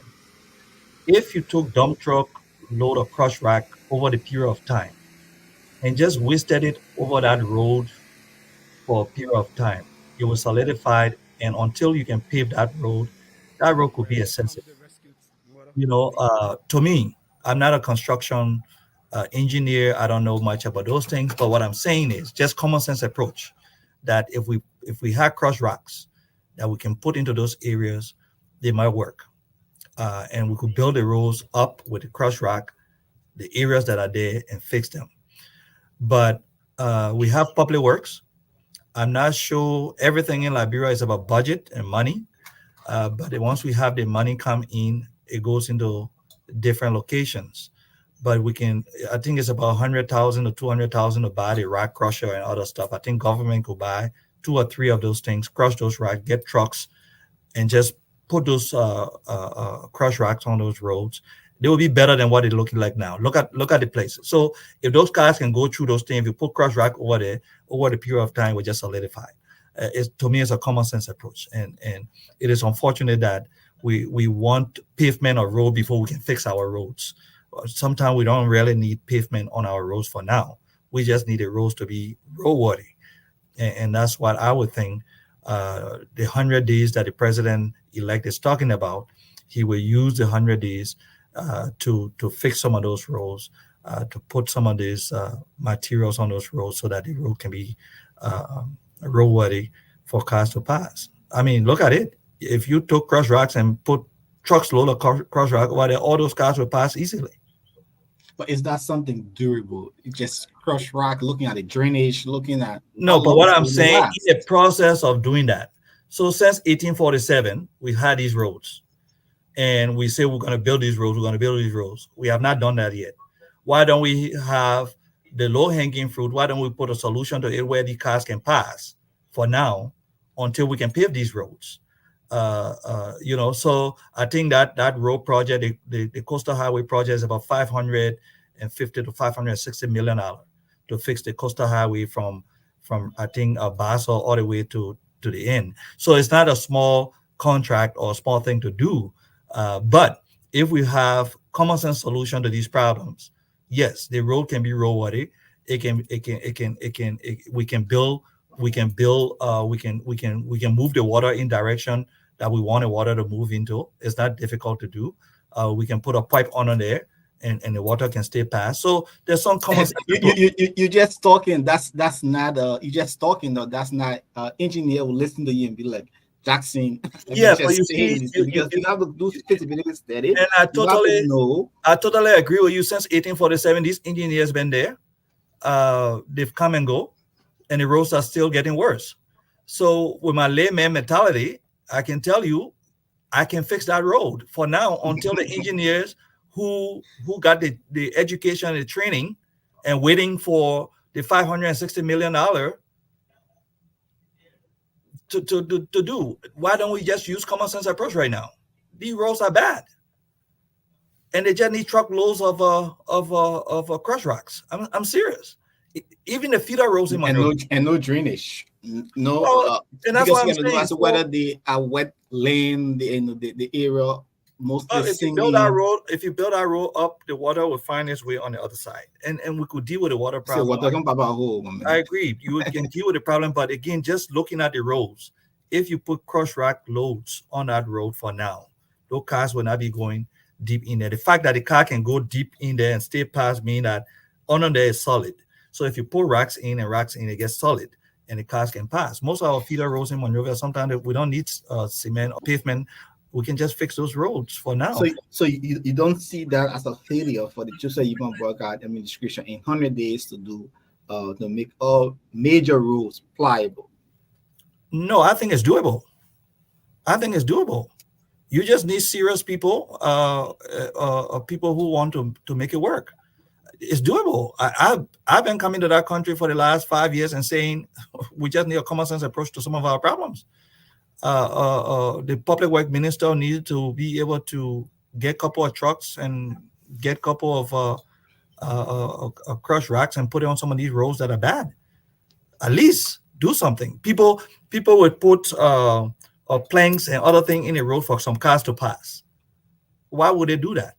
if you took dump truck load of crushed rock over the period of time and just wasted it over that road for a period of time, it was solidified, and until you can pave that road could be accessible. To me, I'm not a construction engineer. I don't know much about those things, but what I'm saying is just common sense approach. That if we had crushed rocks that we can put into those areas, they might work, and we could build the roads up with the crushed rock, the areas that are there, and fix them. But we have public works. I'm not sure everything in Liberia is about budget and money, but once we have the money come in, it goes into different locations. But I think it's about 100,000 or 200,000 to buy the rock crusher and other stuff. I think government could buy 2 or 3 of those things, crush those rocks, get trucks, and just put those crush rocks on those roads. They will be better than what it's looking like now. Look at the places. So if those cars can go through those things, if you put crush rock over there, over the period of time, we just solidify. To me, it's a common sense approach, and it is unfortunate that we want pavement or road before we can fix our roads. Sometimes we don't really need pavement on our roads for now. We just need the roads to be roadworthy, and that's what I would think. The 100 days that the president-elect is talking about, he will use the 100 days to fix some of those roads, to put some of these materials on those roads so that the road can be roadworthy for cars to pass. I mean, look at it. If you took crush rocks and put trucks load of crush rock, well, all those cars would pass easily. But is that something durable? It just crush rock, looking at the drainage, looking at No, how but long what it's I'm going to saying, last. in the process of doing that, so since 1847, we've had these roads, and we say we're going to build these roads, we're going to build these roads. We have not done that yet. Why don't we have the low-hanging fruit? Why don't we put a solution to it where the cars can pass for now until we can pave these roads? So I think that road project, the coastal highway project, is about $550 to $560 million to fix the coastal highway from I think Basel all the way to the end. So it's not a small contract or a small thing to do, but if we have common sense solution to these problems, yes, the road can be roadworthy. We can build. We can move the water in direction that we want the water to move into. It's not difficult to do. We can put a pipe under there, and the water can stay past. So there's some common sense. You just talking. That's not. You just talking. Though that's not. Engineer will listen to you and be like, Jackson. Yeah, but you saying see, this because you have to do feasibility study. and You have to know. I totally agree with you. Since 1847, these engineers been there. They've come and go, and the roads are still getting worse. So with my layman mentality, I can tell you, I can fix that road for now until the engineers who got the education and the training and waiting for the $560 million to do. Why don't we just use common sense approach right now? These roads are bad, and they just need truckloads of crush rocks. I'm serious. Even the feeder roads in Monroe, and no drainage. No, and that's because what I'm you're gonna do saying. as to whether they are wet lane, the area mostly If you build that road up, the water will find its way on the other side, and we could deal with the water So we're problem. talking about who? I agree. You can deal with the problem, but again, just looking at the roads, if you put crush rock loads on that road for now, those cars will not be going deep in there. The fact that the car can go deep in there and stay past mean that under there is solid. So if you put racks in, it gets solid, and the cars can pass. Most of our feeder roads in Monrovia, sometimes we don't need cement or pavement. We can just fix those roads for now. So you don't see that as a failure for the Joseph Yvonne Burkhardt administration in 100 days to do to make all major roads pliable? No, I think it's doable. You just need serious people, people who want to make it work. It's doable. I've been coming to that country for the last 5 years and saying we just need a common sense approach to some of our problems. The public work minister needed to be able to get a couple of trucks and get a couple of crush racks and put it on some of these roads that are bad. At least do something. People would put planks and other things in the road for some cars to pass. Why would they do that?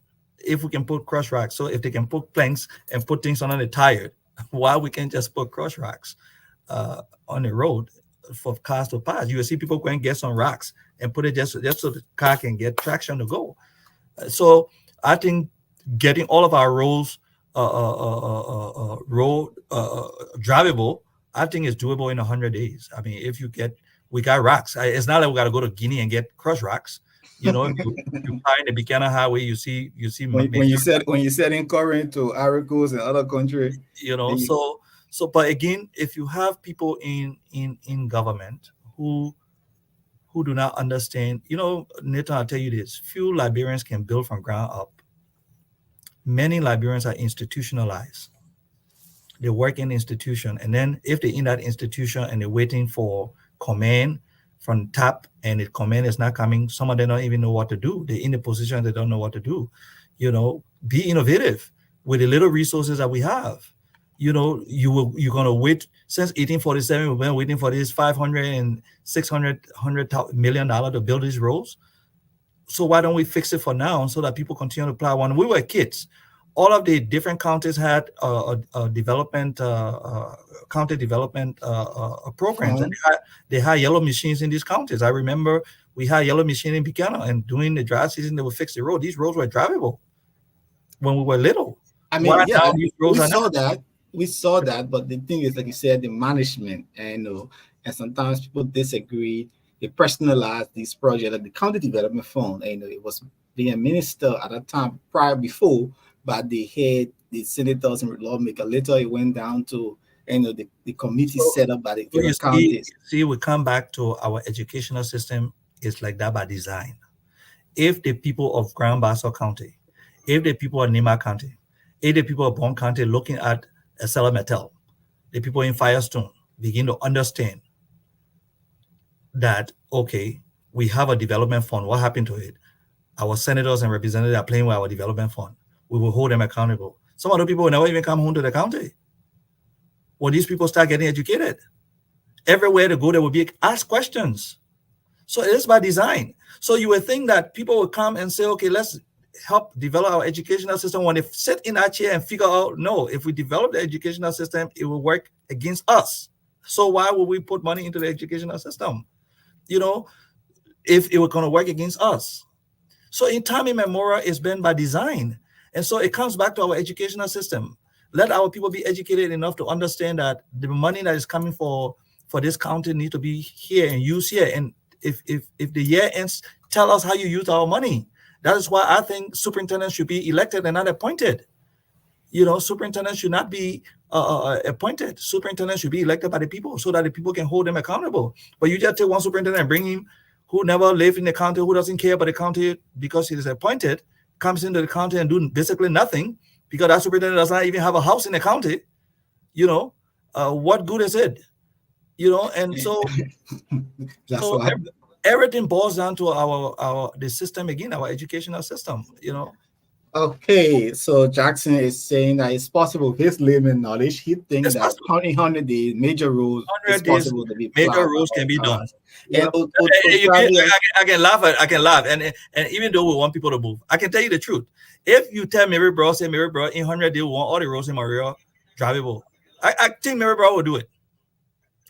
If we can put crush racks, so if they can put planks and put things under the tire, why we can't just put crush racks on the road for cars to pass? You will see people go and get some racks and put it just so the car can get traction to go. So I think getting all of our roads drivable, I think is doable in 100 days. I mean, we got racks. It's not like we got to go to Guinea and get crush racks. You find the Buchanan Highway, you see. When you said in current to Aricos and other countries, So, but again, if you have people in government who do not understand, Nathan, I'll tell you this: few Liberians can build from ground up. Many Liberians are institutionalized. They work in institution, and then if they're in that institution and they're waiting for command from top, and the command is not coming, some of them don't even know what to do. They're in the position, they don't know what to do. Be innovative with the little resources that we have. You're going to wait. Since 1847, we've been waiting for this $500 and $600 million to build these roads. So why don't we fix it for now so that people continue to plow? When we were kids, all of the different counties had county development programs. And they had yellow machines in these counties. I remember we had yellow machine in Buchanan, and during the dry season, they would fix the road. These roads were drivable when we were little. I mean, we saw that, but the thing is, like you said, the management, and sometimes people disagree. they personalized this project, like the county development fund. And it was being ministered at that time prior before, but they had the senators and lawmakers. Later, it went down to the committee So, set up by the so different counties. we come back to our educational system is like that by design. If the people of Grand Bassa County, if the people of Nima County, if the people of Bon County looking at Acela Metal, the people in Firestone begin to understand that, okay, we have a development fund. What happened to it? Our senators and representatives are playing with our development fund. We will hold them accountable. Some other people will never even come home to the county. When these people start getting educated, everywhere they go, they will be asked questions. So it is by design. So you would think that people would come and say, okay, let's help develop our educational system. When they sit in that chair and figure out, no, if we develop the educational system, it will work against us. So why would we put money into the educational system? If it were going to work against us. So in time immemorial, it's been by design. And so it comes back to our educational system. Let our people be educated enough to understand that the money that is coming for this county need to be here and used here. And if the year ends, tell us how you use our money. That is why I think superintendents should be elected and not appointed. Superintendents should not be appointed. Superintendents should be elected by the people so that the people can hold them accountable. But you just take one superintendent and bring him who never lived in the county, who doesn't care about the county because he is appointed, comes into the county and do basically nothing because that superintendent does not even have a house in the county. What good is it? And so, everything boils down to the system again, our educational system. Okay, so Jackson is saying that it's possible with his limited knowledge. He thinks that 100 days, major rules, it's possible to be major rules can be done. I can laugh. I can laugh, and even though we want people to move, I can tell you the truth. If you tell Mary Bro, in 100 days we want all the roads in Maria drivable, I think Mary Bro will do it.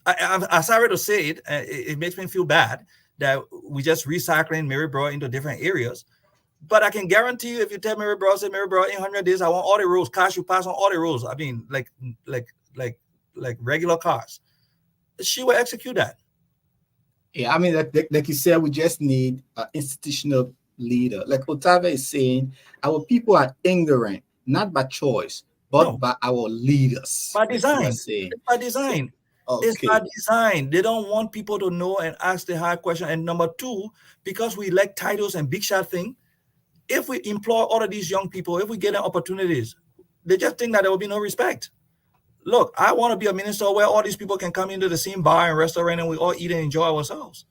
I'm sorry to say it. It makes me feel bad that we just recycling Mary Bro into different areas. But I can guarantee you, if you tell Mary Bro, in 100 days, I want all the roads, cars should pass on all the roads. I mean, like regular cars. She will execute that. Yeah, I mean, like you said, we just need an institutional leader. Like Otave is saying, our people are ignorant, not by choice, but by our leaders. By design. It's by design. Okay. It's by design. They don't want people to know and ask the hard question. And number two, because we like titles and big shot thing, if we employ all of these young people, if we get them opportunities, they just think that there will be no respect. Look, I want to be a minister where all these people can come into the same bar and restaurant and we all eat and enjoy ourselves.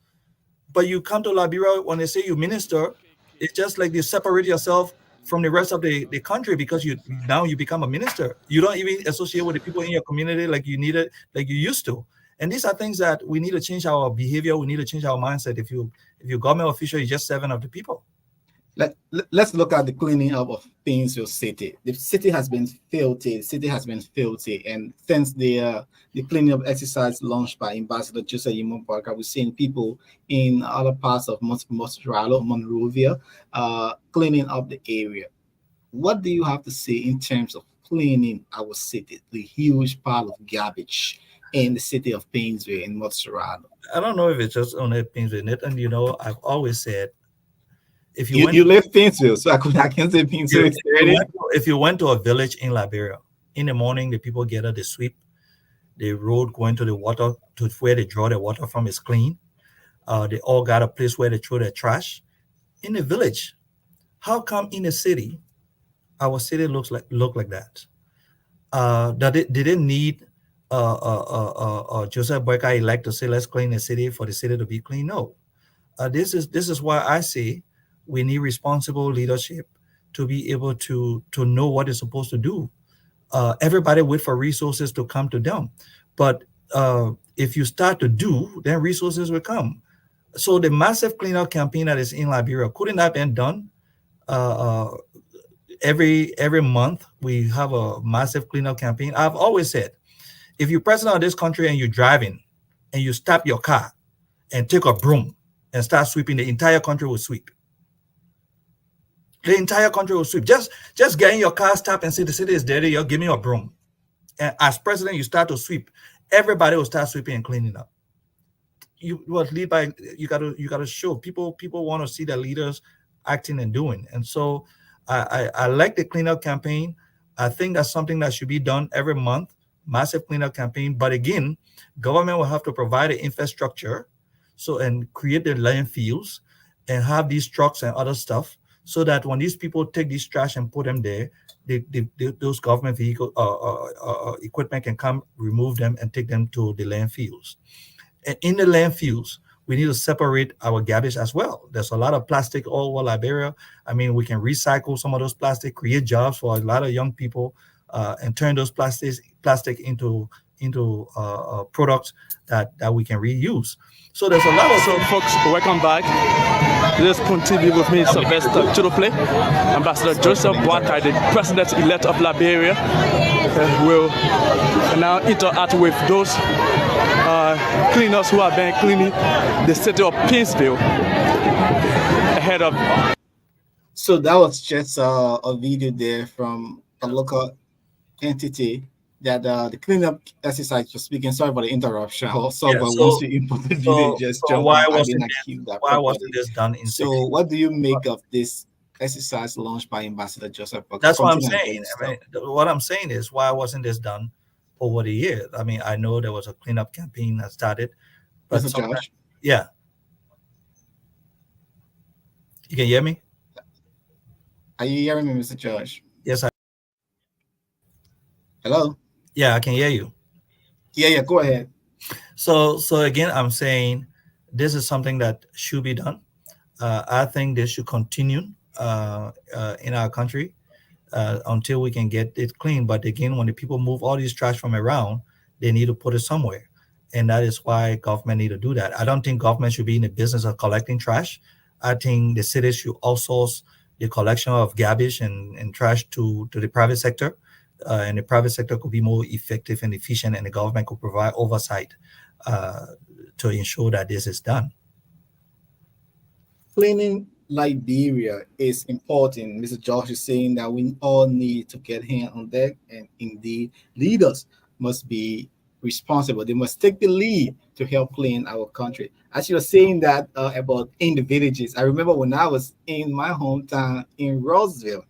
But you come to Liberia, when they say you minister, it's just like you separate yourself from the rest of the country because you become a minister. You don't even associate with the people in your community like you used to. And these are things that we need to change our behavior. We need to change our mindset. If you government official, you're just serving of the people. Let's look at the cleaning up of Painesville City. The city has been filthy. And since the cleaning up exercise launched by Ambassador Joseph Yimon Parker, we're seeing people in other parts of Monrovia, cleaning up the area. What do you have to say in terms of cleaning our city, the huge pile of garbage in the city of Painesville in Montserrat? I don't know if it's just only Painesville, and I've always said, if you live Painesville, so I can say Painesville. If you went to a village in Liberia, in the morning the people get up, they sweep the road going to the water to where they draw the water from is clean. They all got a place where they throw their trash. In the village, how come in the city, our city look like that? Did they need Joseph Boyka elect to say let's clean the city for the city to be clean? No. This is why I say we need responsible leadership to be able to know what it's supposed to do. Everybody wait for resources to come to them. But if you start to do, then resources will come. So the massive cleanup campaign that is in Liberia, couldn't that been done? Every month, we have a massive cleanup campaign. I've always said, if you're president of this country and you're driving and you stop your car and take a broom and start sweeping, the entire country will sweep. The entire country will sweep. Just get in your car, stop and say the city is dirty, you're giving me a broom. And as president, you start to sweep. Everybody will start sweeping and cleaning up. you what lead by you gotta show people want to see the leaders acting and doing. And so I like the cleanup campaign. I think that's something that should be done every month, massive cleanup campaign. But again, government will have to provide the infrastructure, so and create the landfills and have these trucks and other stuff, so that when these people take this trash and put them there, those government vehicle equipment can come remove them and take them to the landfills. And in the landfills, we need to separate our garbage as well. There's a lot of plastic all over Liberia. I mean, we can recycle some of those plastic, create jobs for a lot of young people, and turn those plastic into products that we can reuse. So there's a lot of So, folks, welcome back. Let's continue with me, Sylvester Chudople. Ambassador Joseph Boakai, the president-elect of Liberia, will now interact with those cleaners who have been cleaning the city of Pinsville ahead of. So that was just a video there from a local entity that the cleanup exercise was speaking. Sorry for the interruption. Also, Yeah, but so- once you input the video, just jump why on. I wasn't did not this, keep that why properly. wasn't this done in So, what do you make of this exercise launched by Ambassador Joseph? That's what I'm Continue saying. again, I mean, what I'm saying is, why wasn't this done over the years? I mean, I know there was a cleanup campaign that started, but Mr. sometimes, Josh. yeah. You can hear me? Are you hearing me, Mr. Josh? Yes, Hello? yeah, I can hear you. Yeah, go ahead. So again, I'm saying this is something that should be done. I think this should continue in our country until we can get it clean. But again, when the people move all these trash from around, they need to put it somewhere, and that is why government need to do that. I don't think government should be in the business of collecting trash. I think the cities should outsource the collection of garbage and trash to the private sector, and the private sector could be more effective and efficient, and the government could provide oversight to ensure that this is done. Cleaning Liberia is important. Mr. Josh is saying that we all need to get hand on deck, and indeed, leaders must be responsible. They must take the lead to help clean our country. As you were saying that about in the villages, I remember when I was in my hometown in Roseville,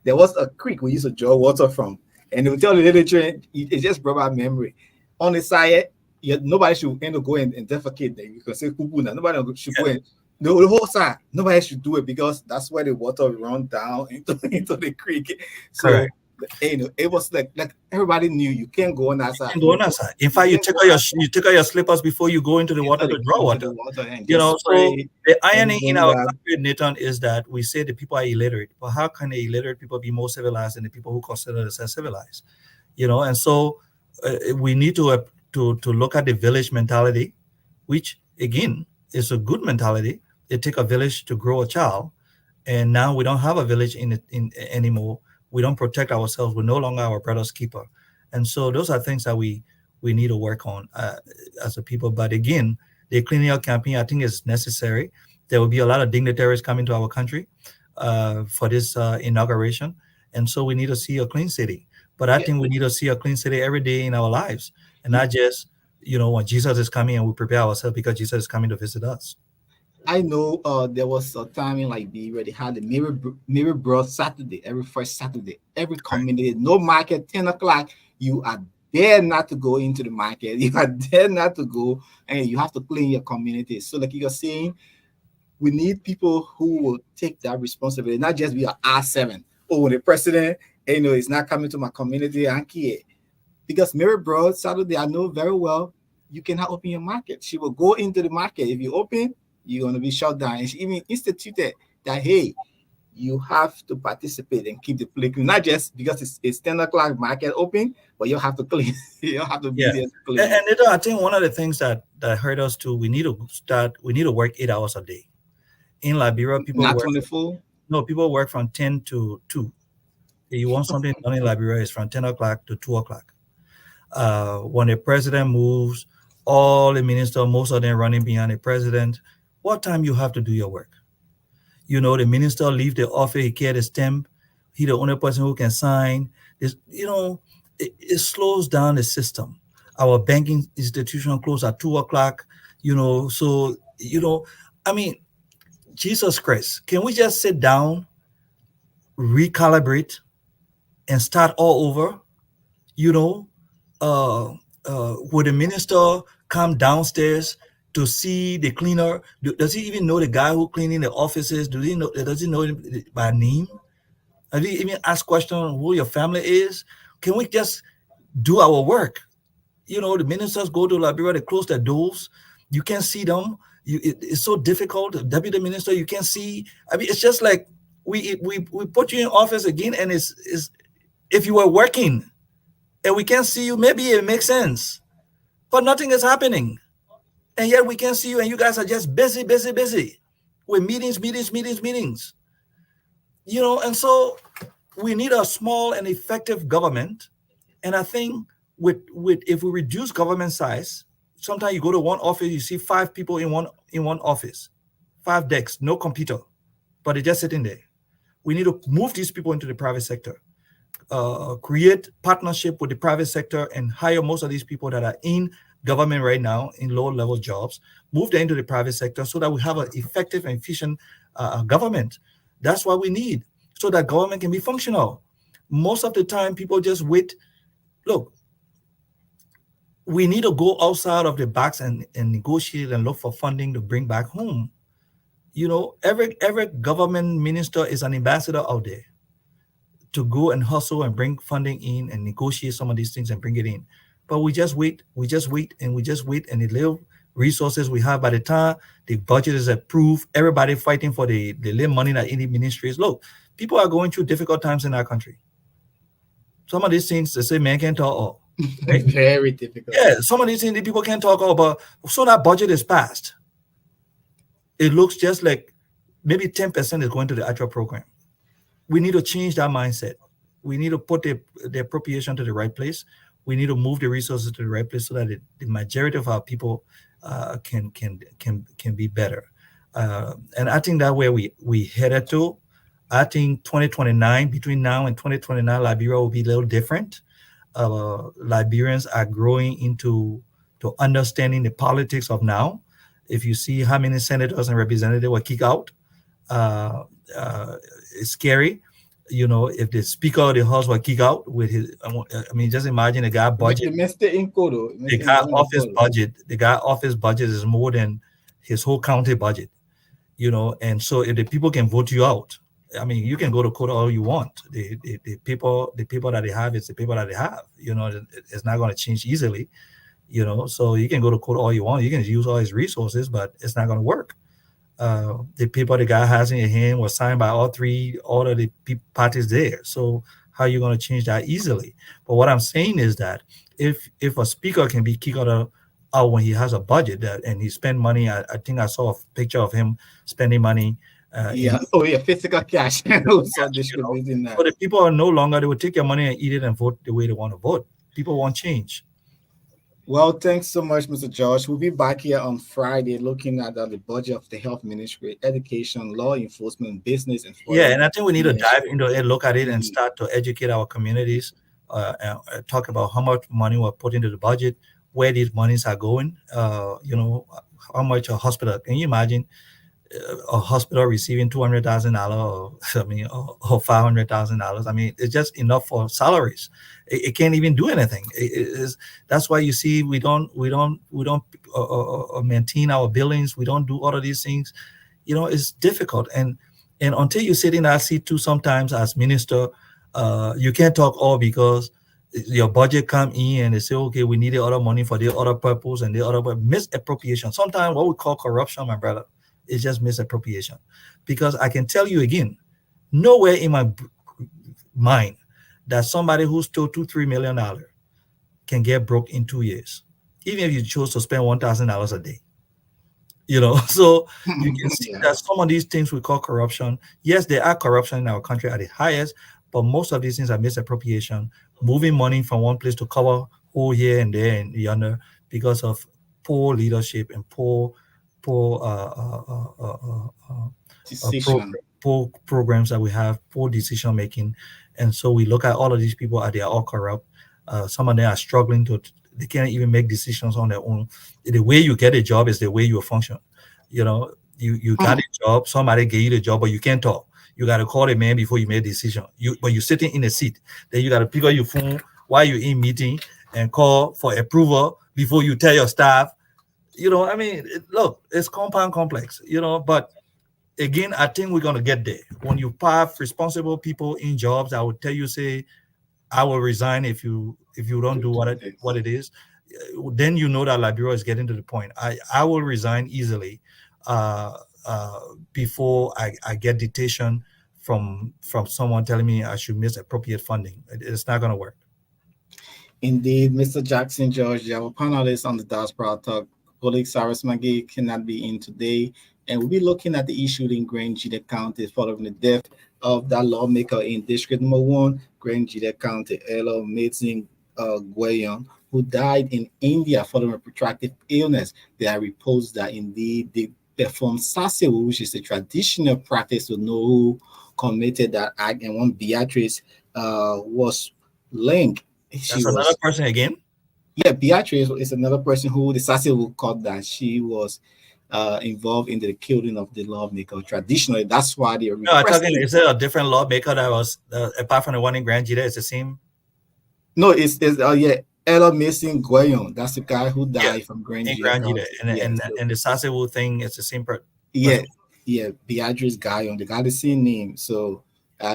there was a creek we used to draw water from, and they would tell the little children, it just brought back memory. On the side, nobody should end up going and defecate there. You can say kupuna. Nobody should go and the whole side. Nobody should do it because that's where the water run down into the creek. So Correct. it was like everybody knew you can't go on that side. Go on outside. In fact, you take out your slippers before you go into the water to draw water. And You know, so spray the irony and in do our that. country, Nathan, is that we say the people are illiterate, but how can the illiterate people be more civilized than the people who consider themselves civilized? You know, and so we need to look at the village mentality, which again is a good mentality. It takes a village to grow a child, and now we don't have a village in anymore. We don't protect ourselves. We're no longer our brother's keeper, and so those are things that we need to work on as a people. But again, the cleaning up campaign, I think, is necessary. There will be a lot of dignitaries coming to our country for this inauguration, and so we need to see a clean city. But I think we need to see a clean city every day in our lives, and not just when Jesus is coming and we prepare ourselves because Jesus is coming to visit us. I know there was a time in Liberia where they had the mirror broad Saturday, every first Saturday, every community, no market, 10 o'clock. You are there not to go into the market. You are there not to go, and you have to clean your community. So like you're saying, we need people who will take that responsibility, not just be an R7. Oh, the president, is not coming to my community, I care. Because Mary Broad Saturday, I know very well, you cannot open your market. She will go into the market. If you open, you're going to be shut down. And she even instituted that, hey, you have to participate and keep the place clean. Not just because it's 10 o'clock market open, but you have to clean. You have to be there to clean. And I think one of the things that hurt us too, we need to work 8 hours a day. In Liberia, people not work 24. No, people work from 10 to 2. If you want something done in Liberia, it's from 10 o'clock to 2 o'clock. When the president moves, all the ministers, most of them running behind the president, what time you have to do your work? The minister leave the office, he carry the stamp, he the only person who can sign. This, it slows down the system. Our banking institution close at 2 o'clock. So I mean, Jesus Christ, can we just sit down, recalibrate, and start all over? you know uh would the minister come downstairs to see the cleaner? Does he even know the guy who cleaning the offices? Does he know him by name? Have you even asked question who your family is? Can we just do our work? The ministers go to Liberia, they close their doors. You can't see them. It's so difficult. The deputy minister, you can't see. I mean, it's just like we put you in office again, and it's if you were working and we can't see you, maybe it makes sense. But nothing is happening. And yet we can't see you, and you guys are just busy, busy, busy with meetings, meetings, meetings, meetings. And so we need a small and effective government. And I think with if we reduce government size, sometimes you go to one office, you see 5 people in one office, 5 desks, no computer, but they're just sitting there. We need to move these people into the private sector. Create partnership with the private sector and hire most of these people that are in government right now in lower level jobs, move them into the private sector so that we have an effective and efficient government. That's what we need so that government can be functional. Most of the time, people just wait. Look, we need to go outside of the box and negotiate and look for funding to bring back home. Every government minister is an ambassador out there to go and hustle and bring funding in and negotiate some of these things and bring it in. But we just wait, and the little resources we have, by the time the budget is approved, everybody fighting for the little money that any ministries. Look, people are going through difficult times in our country. Some of these things, they say man can't talk all. Right? Very difficult. Yeah, some of these things the people can't talk all, but so that budget is passed. It looks just like maybe 10% is going to the actual program. We need to change that mindset. We need to put the appropriation to the right place. We need to move the resources to the right place so that the majority of our people can be better. And I think that where we headed to. I think 2029, between now and 2029, Liberia will be a little different. Liberians are growing into understanding the politics of now. If you see how many senators and representatives were kicked out, it's scary. If the speaker of the house were kicked out with his, just imagine the guy budget. The guy office budget is more than his whole county budget. And so if the people can vote you out, you can go to court all you want. The people that they have, it's the people that they have. It's not going to change easily. So you can go to court all you want. You can use all his resources, but it's not going to work. The people the guy has in your hand was signed by all of the parties there. So how are you going to change that easily? But what I'm saying is that if a speaker can be kicked out when he has a budget and he spend money, I think I saw a picture of him spending money. Physical cash. So the people are no longer, they will take your money and eat it and vote the way they want to vote. People want change. Well, thanks so much, Mr. George. We'll be back here on Friday looking at the budget of the health ministry, education, law enforcement, business, and and I think we need to dive into it, look at it, and start to educate our communities, and talk about how much money we're putting into the budget, where these monies are going. How much a hospital? Can you imagine a hospital receiving $200,000 or $500,000? It's just enough for salaries. It can't even do anything. That's why you see we don't maintain our buildings. We don't do all of these things. It's difficult. And until you sit in that seat too, sometimes as minister, you can't talk all because your budget come in and they say, okay, we need the other money for the other purpose and the other misappropriation. Sometimes what we call corruption, my brother, is just misappropriation. Because I can tell you again, nowhere in my mind that somebody who stole $2-3 million can get broke in 2 years, even if you chose to spend $1,000 a day. So you can see that some of these things we call corruption. Yes, there are corruption in our country at the highest, but most of these things are misappropriation, moving money from one place to cover hole here and there and yonder because of poor leadership and poor programs that we have, poor decision making. And so we look at all of these people, are they all corrupt? Some of them are struggling They can't even make decisions on their own. The way you get a job is the way you function. You know, you got a job, somebody gave you the job, but you can't talk. You got to call a man before you make a decision. But you're sitting in a seat. Then you got to pick up your phone while you're in meeting and call for approval before you tell your staff. I mean, look, it's compound complex. But again, I think we're gonna get there. When you have responsible people in jobs, I would tell you, say, I will resign if you don't do what it is. Then you know that Liberia is getting to the point. I will resign easily uh, uh, before I get dictation from someone telling me I should miss appropriate funding. It's not gonna work. Indeed, Mr. Jackson George, our panelist on the Diaspora Talk, colleague Cyrus McGee cannot be in today, and we'll be looking at the issue in Grand Jide County following the death of that lawmaker in District Number 1, Grand Jide County, Elo Metzing Guayon, who died in India following a protracted illness. There are reports that indeed they performed sasewu, which is a traditional practice to know who committed that act, and one Beatrice was linked. That's another person again. Yeah, Beatrice is another person who the Sassi will call that she was involved in the killing of the lawmaker. Traditionally, that's why they are No, I'm talking. Is there a different lawmaker that was apart from the one in Grand Jide? It's the same. No, it's yeah, Ella Mason Guayon. That's the guy who died from Grand Jide. And the Sassewu thing is the same person. Yeah, Beatrice Guayon, the guy the same name. So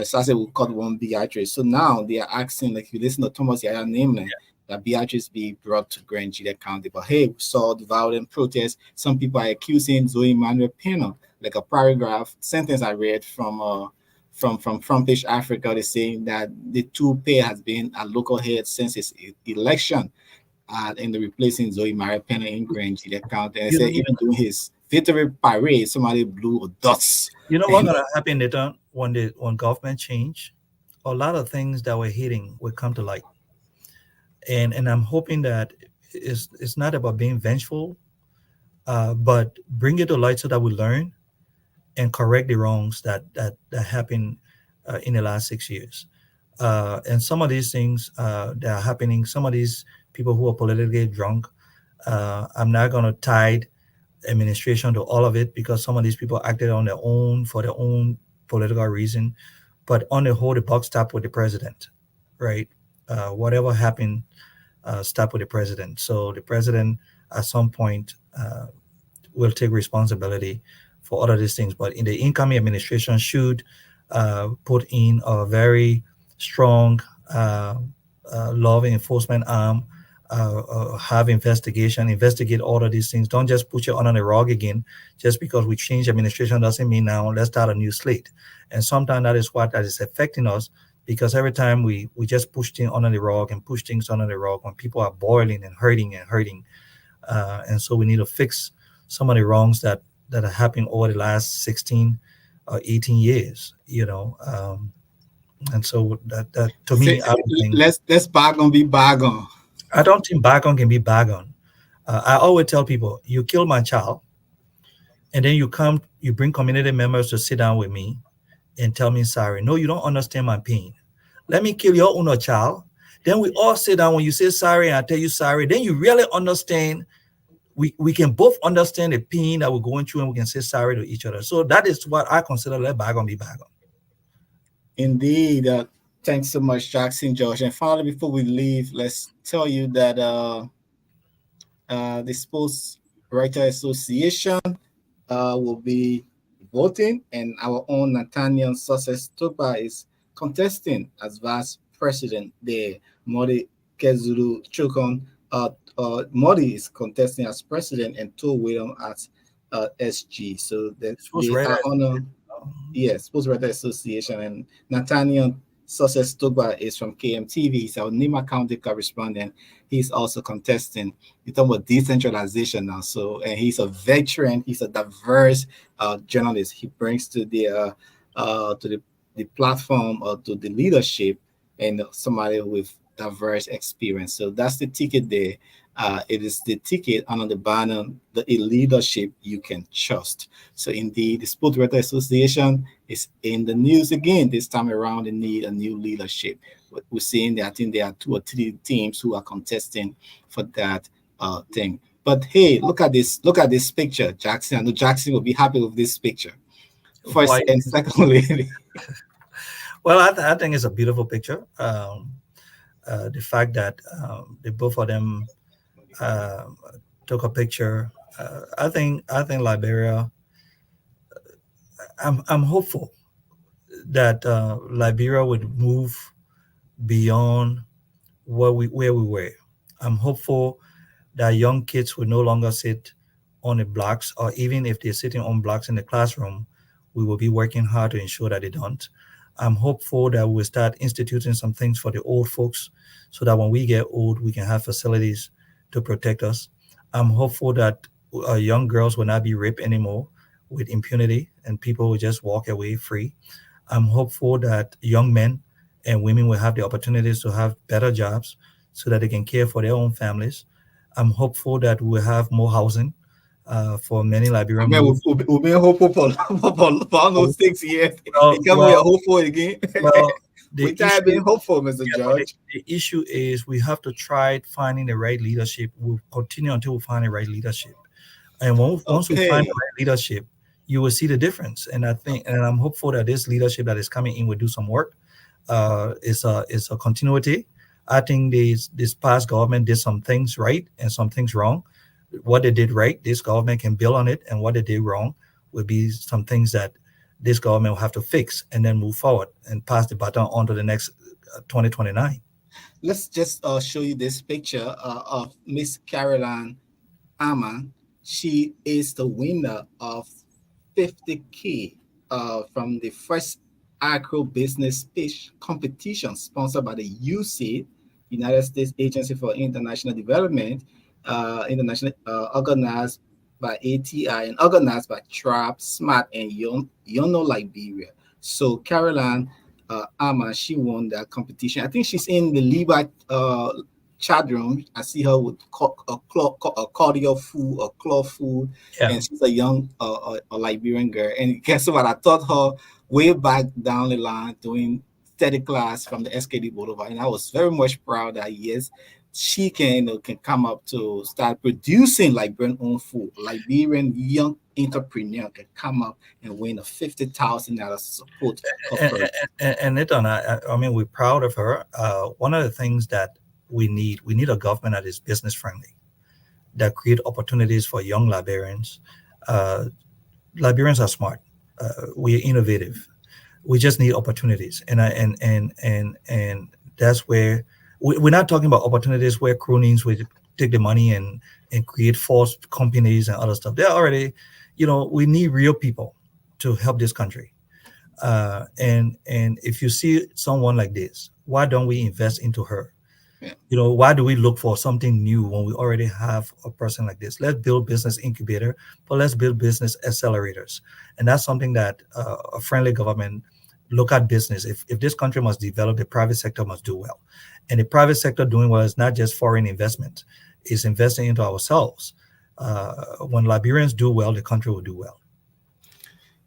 Sase will cut one Beatrice. So now they are asking, like, if you listen to Thomas Yaya name, that Beatrice be brought to Grand Jide County. But hey, we saw the violent protests. Some people are accusing Zoe Manuel Pena, like a paragraph sentence I read from Front Page Africa. They're saying that the two-pay has been a local head since its election, and they're replacing Zoe Manuel Pena in Grand Jide County. And they say even doing his victory parade, somebody blew dots. You know what's gonna happen later when government change? A lot of things that we're hitting will come to light. And I'm hoping that it's not about being vengeful, but bring it to light so that we learn and correct the wrongs that happened in the last 6 years. And some of these things that are happening, some of these people who are politically drunk, I'm not going to tie administration to all of it, because some of these people acted on their own for their own political reason. But on the whole, the buck stopped with the president, right? Whatever happened, stopped with the president. So the president at some point will take responsibility for all of these things. But in the incoming administration should put in a very strong law enforcement arm, have investigate all of these things. Don't just put it under the rug again. Just because we change administration doesn't mean now let's start a new slate. And sometimes that is affecting us, because every time we just push things under the rug and push things under the rug when people are boiling and hurting. And so we need to fix some of the wrongs that are happening over the last 16 or 18 years, and so that to me, I don't think, let's bargain be bargain. I don't think bargain can be bargain. I always tell people, you kill my child, and then you bring community members to sit down with me and tell me sorry. No, you don't understand my pain. Let me kill your own child. Then we all sit down. When you say sorry and I tell you sorry, then you really understand. We can both understand the pain that we're going through, and we can say sorry to each other. So that is what I consider let bargain be bargain. Indeed. Thanks so much, Jackson George. And finally, before we leave, let's tell you that the Sports Writer Association will be voting, and our own Nathaniel Success Topa is contesting as vice president there. Modi Kezuru Chukon, Modi is contesting as president, and To William as SG. So they are on Sports Writer Association, and Nathaniel Success Togba is from KMTV. He's our Nima County correspondent. He's also contesting. You're talking about decentralization now. So, and he's a veteran. He's a diverse journalist. He brings to the platform, or to the leadership, and somebody with diverse experience. So that's the ticket there. It is the ticket under the banner, the leadership you can trust. So indeed, the Sports Writer Association is in the news again. This time around, they need a new leadership. we're seeing that I think there are 2 or 3 teams who are contesting for that thing. But hey, look at this! Look at this picture, Jackson. I know Jackson will be happy with this picture. First Why? and secondly, Well, I think it's a beautiful picture. The fact that the both of them uh, took a picture. I think Liberia. I'm hopeful that Liberia would move beyond where we were. I'm hopeful that young kids will no longer sit on the blocks, or even if they're sitting on blocks in the classroom, we will be working hard to ensure that they don't. I'm hopeful that we'll start instituting some things for the old folks so that when we get old, we can have facilities to protect us. I'm hopeful that young girls will not be raped anymore with impunity and people will just walk away free. I'm hopeful that young men and women will have the opportunities to have better jobs so that they can care for their own families. I'm hopeful that we'll have more housing for many I Liberian mean, youth. we've been hopeful for almost 6 years. Well, You come we are well, hopeful again. well, the We tired issue, being hopeful, Mr. yeah, but George. the issue is we have to try finding the right leadership. We'll continue until we find the right leadership. And once we find the Okay. right leadership, you will see the difference. And I think, and I'm hopeful that this leadership that is coming in will do some work. It's a continuity. I think this past government did some things right and some things wrong. What they did right, this government can build on it, and what they did wrong will be some things that this government will have to fix and then move forward and pass the baton on to the next 2029. Let's just show you this picture of Miss Caroline Aman. She is the winner of 50K from the first agro business pitch competition sponsored by the UC, United States Agency for International Development, international organized by ATI and organized by Trap, Smart, and Yono Liberia. So Caroline Ama, she won that competition. I think she's in the Liba chat room. I see her with a cordial food, a cloth food, Yeah. and she's a young a Liberian girl. And guess what? I taught her way back down the line doing study class from the SKD Boulevard, and I was very much proud that yes, she can can come up to start producing Liberian owned food. Liberian young entrepreneur can come up and win a $50,000 support her And, first. and Nathan, I mean, we're proud of her. One of the things that we need a government that is business friendly, that create opportunities for young Liberians. Uh, Liberians are smart. We're innovative. We just need opportunities, and that's where we're not talking about opportunities where cronies will take the money and create false companies and other stuff. They're already, we need real people to help this country. And if you see someone like this, why don't we invest into her? Yeah. Why do we look for something new when we already have a person like this? Let's build business incubator, but let's build business accelerators. And that's something that a friendly government look at business. If this country must develop, the private sector must do well. And the private sector doing well is not just foreign investment, it's investing into ourselves. When Liberians do well, the country will do well.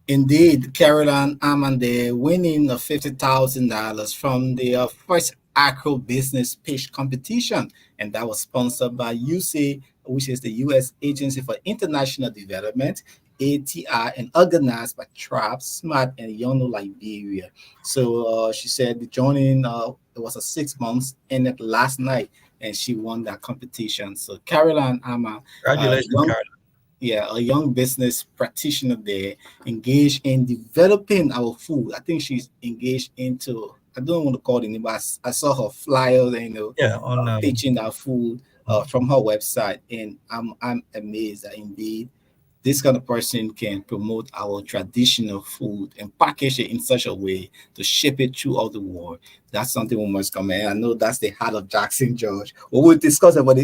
Indeed, Caroline Amande winning of $50,000 from the first Acro Business Pitch competition, and that was sponsored by UC, which is the U.S. Agency for International Development, ATI, and organized by Trap, Smart, and Yono Liberia. So she said the joining it was a 6 months ended last night, and she won that competition. So Caroline Ama, Congratulations, young Caroline. yeah, a young business practitioner there, engaged in developing our food. I think she's engaged into, I don't want to call it name, but I saw her flyers and Yeah, on pitching our food from her website, and I'm amazed that indeed this kind of person can promote our traditional food and package it in such a way to ship it throughout the world. That's something we must come in. I know that's the heart of Jackson George. We will discuss about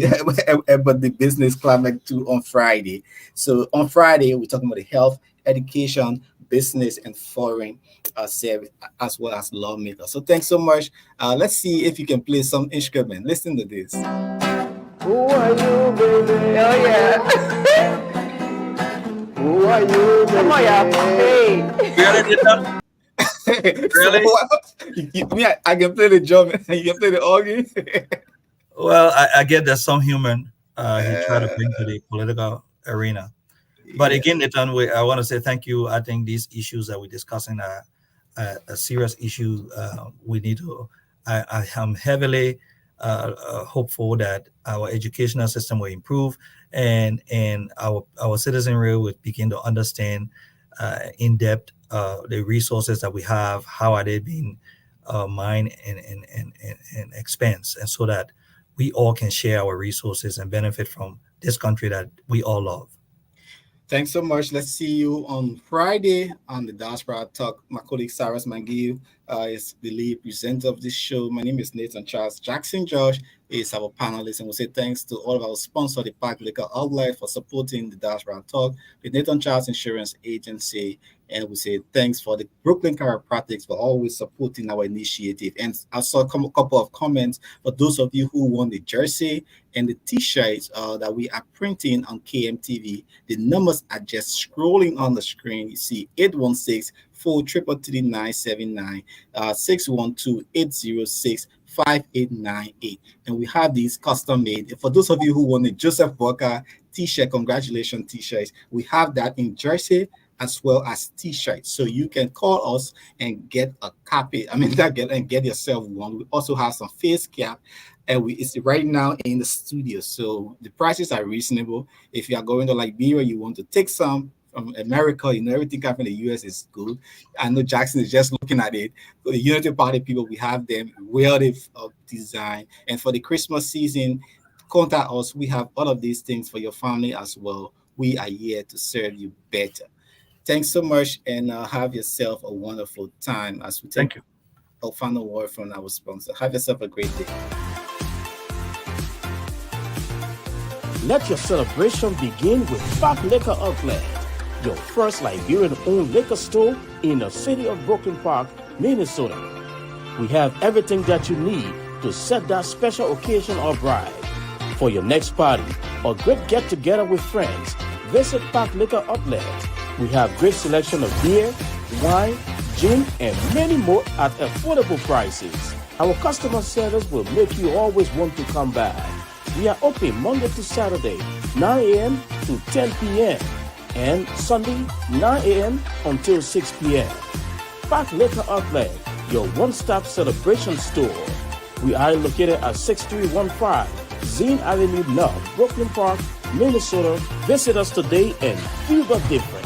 about the business climate too on Friday. So on Friday, we're talking about the health, education, business, and foreign service, as well as lawmakers. So thanks so much. Let's see if you can play some instrument. Listen to this. Who are you, baby? Oh yeah. Who are you, baby? Come on, yeah. Hey. We already did that. Really? I can play the drum and you can play the organ. Well, I get that some human he tried to bring to the political arena. But Yeah. again, Nathan, I want to say thank you. I think these issues that we're discussing are a serious issue. We need to. I am heavily hopeful that our educational system will improve, and our citizenry will begin to understand in depth the resources that we have. How are they being mined and expensed, and so that we all can share our resources and benefit from this country that we all love. Thanks so much. Let's see you on Friday on the Diaspora Talk. My colleague Cyrus McGill is the lead presenter of this show. My name is Nathan Charles. Jackson George is our panelist, and we say thanks to all of our sponsors, the Park Liquor Outlet, for supporting the Diaspora Talk, the Nathan Charles Insurance Agency, and we say thanks for the Brooklyn Chiropractics for always supporting our initiative. And I saw a couple of comments for those of you who want the jersey and the t-shirts that we are printing on KMTV. The numbers are just scrolling on the screen. You see 816-433-979, 612-806-5898. And we have these custom made. For those of you who want the Joseph Walker t-shirt, congratulations t-shirts, we have that in jersey as well as t-shirts. So you can call us and get a copy. Get yourself one. We also have some face cap, and it's right now in the studio. So the prices are reasonable. If you are going to Liberia, you want to take some from America, everything coming from the US is good. I know Jackson is just looking at it. For the Unity Party people, we have them well designed. And for the Christmas season, contact us. We have all of these things for your family as well. We are here to serve you better. Thanks so much, and have yourself a wonderful time as we take a final word from our sponsor. Have yourself a great day. Let your celebration begin with Park Liquor Outlet, your first Liberian-owned liquor store in the city of Brooklyn Park, Minnesota. We have everything that you need to set that special occasion or bride. For your next party or great get-together with friends, visit Park Liquor Outlet. We have great selection of beer, wine, gin, and many more at affordable prices. Our customer service will make you always want to come back. We are open Monday to Saturday, 9 a.m. to 10 p.m. and Sunday, 9 a.m. until 6 p.m. Park Liquor Outlet, your one-stop celebration store. We are located at 6315 Zine Avenue North, Brooklyn Park, Minnesota. Visit us today and feel the difference.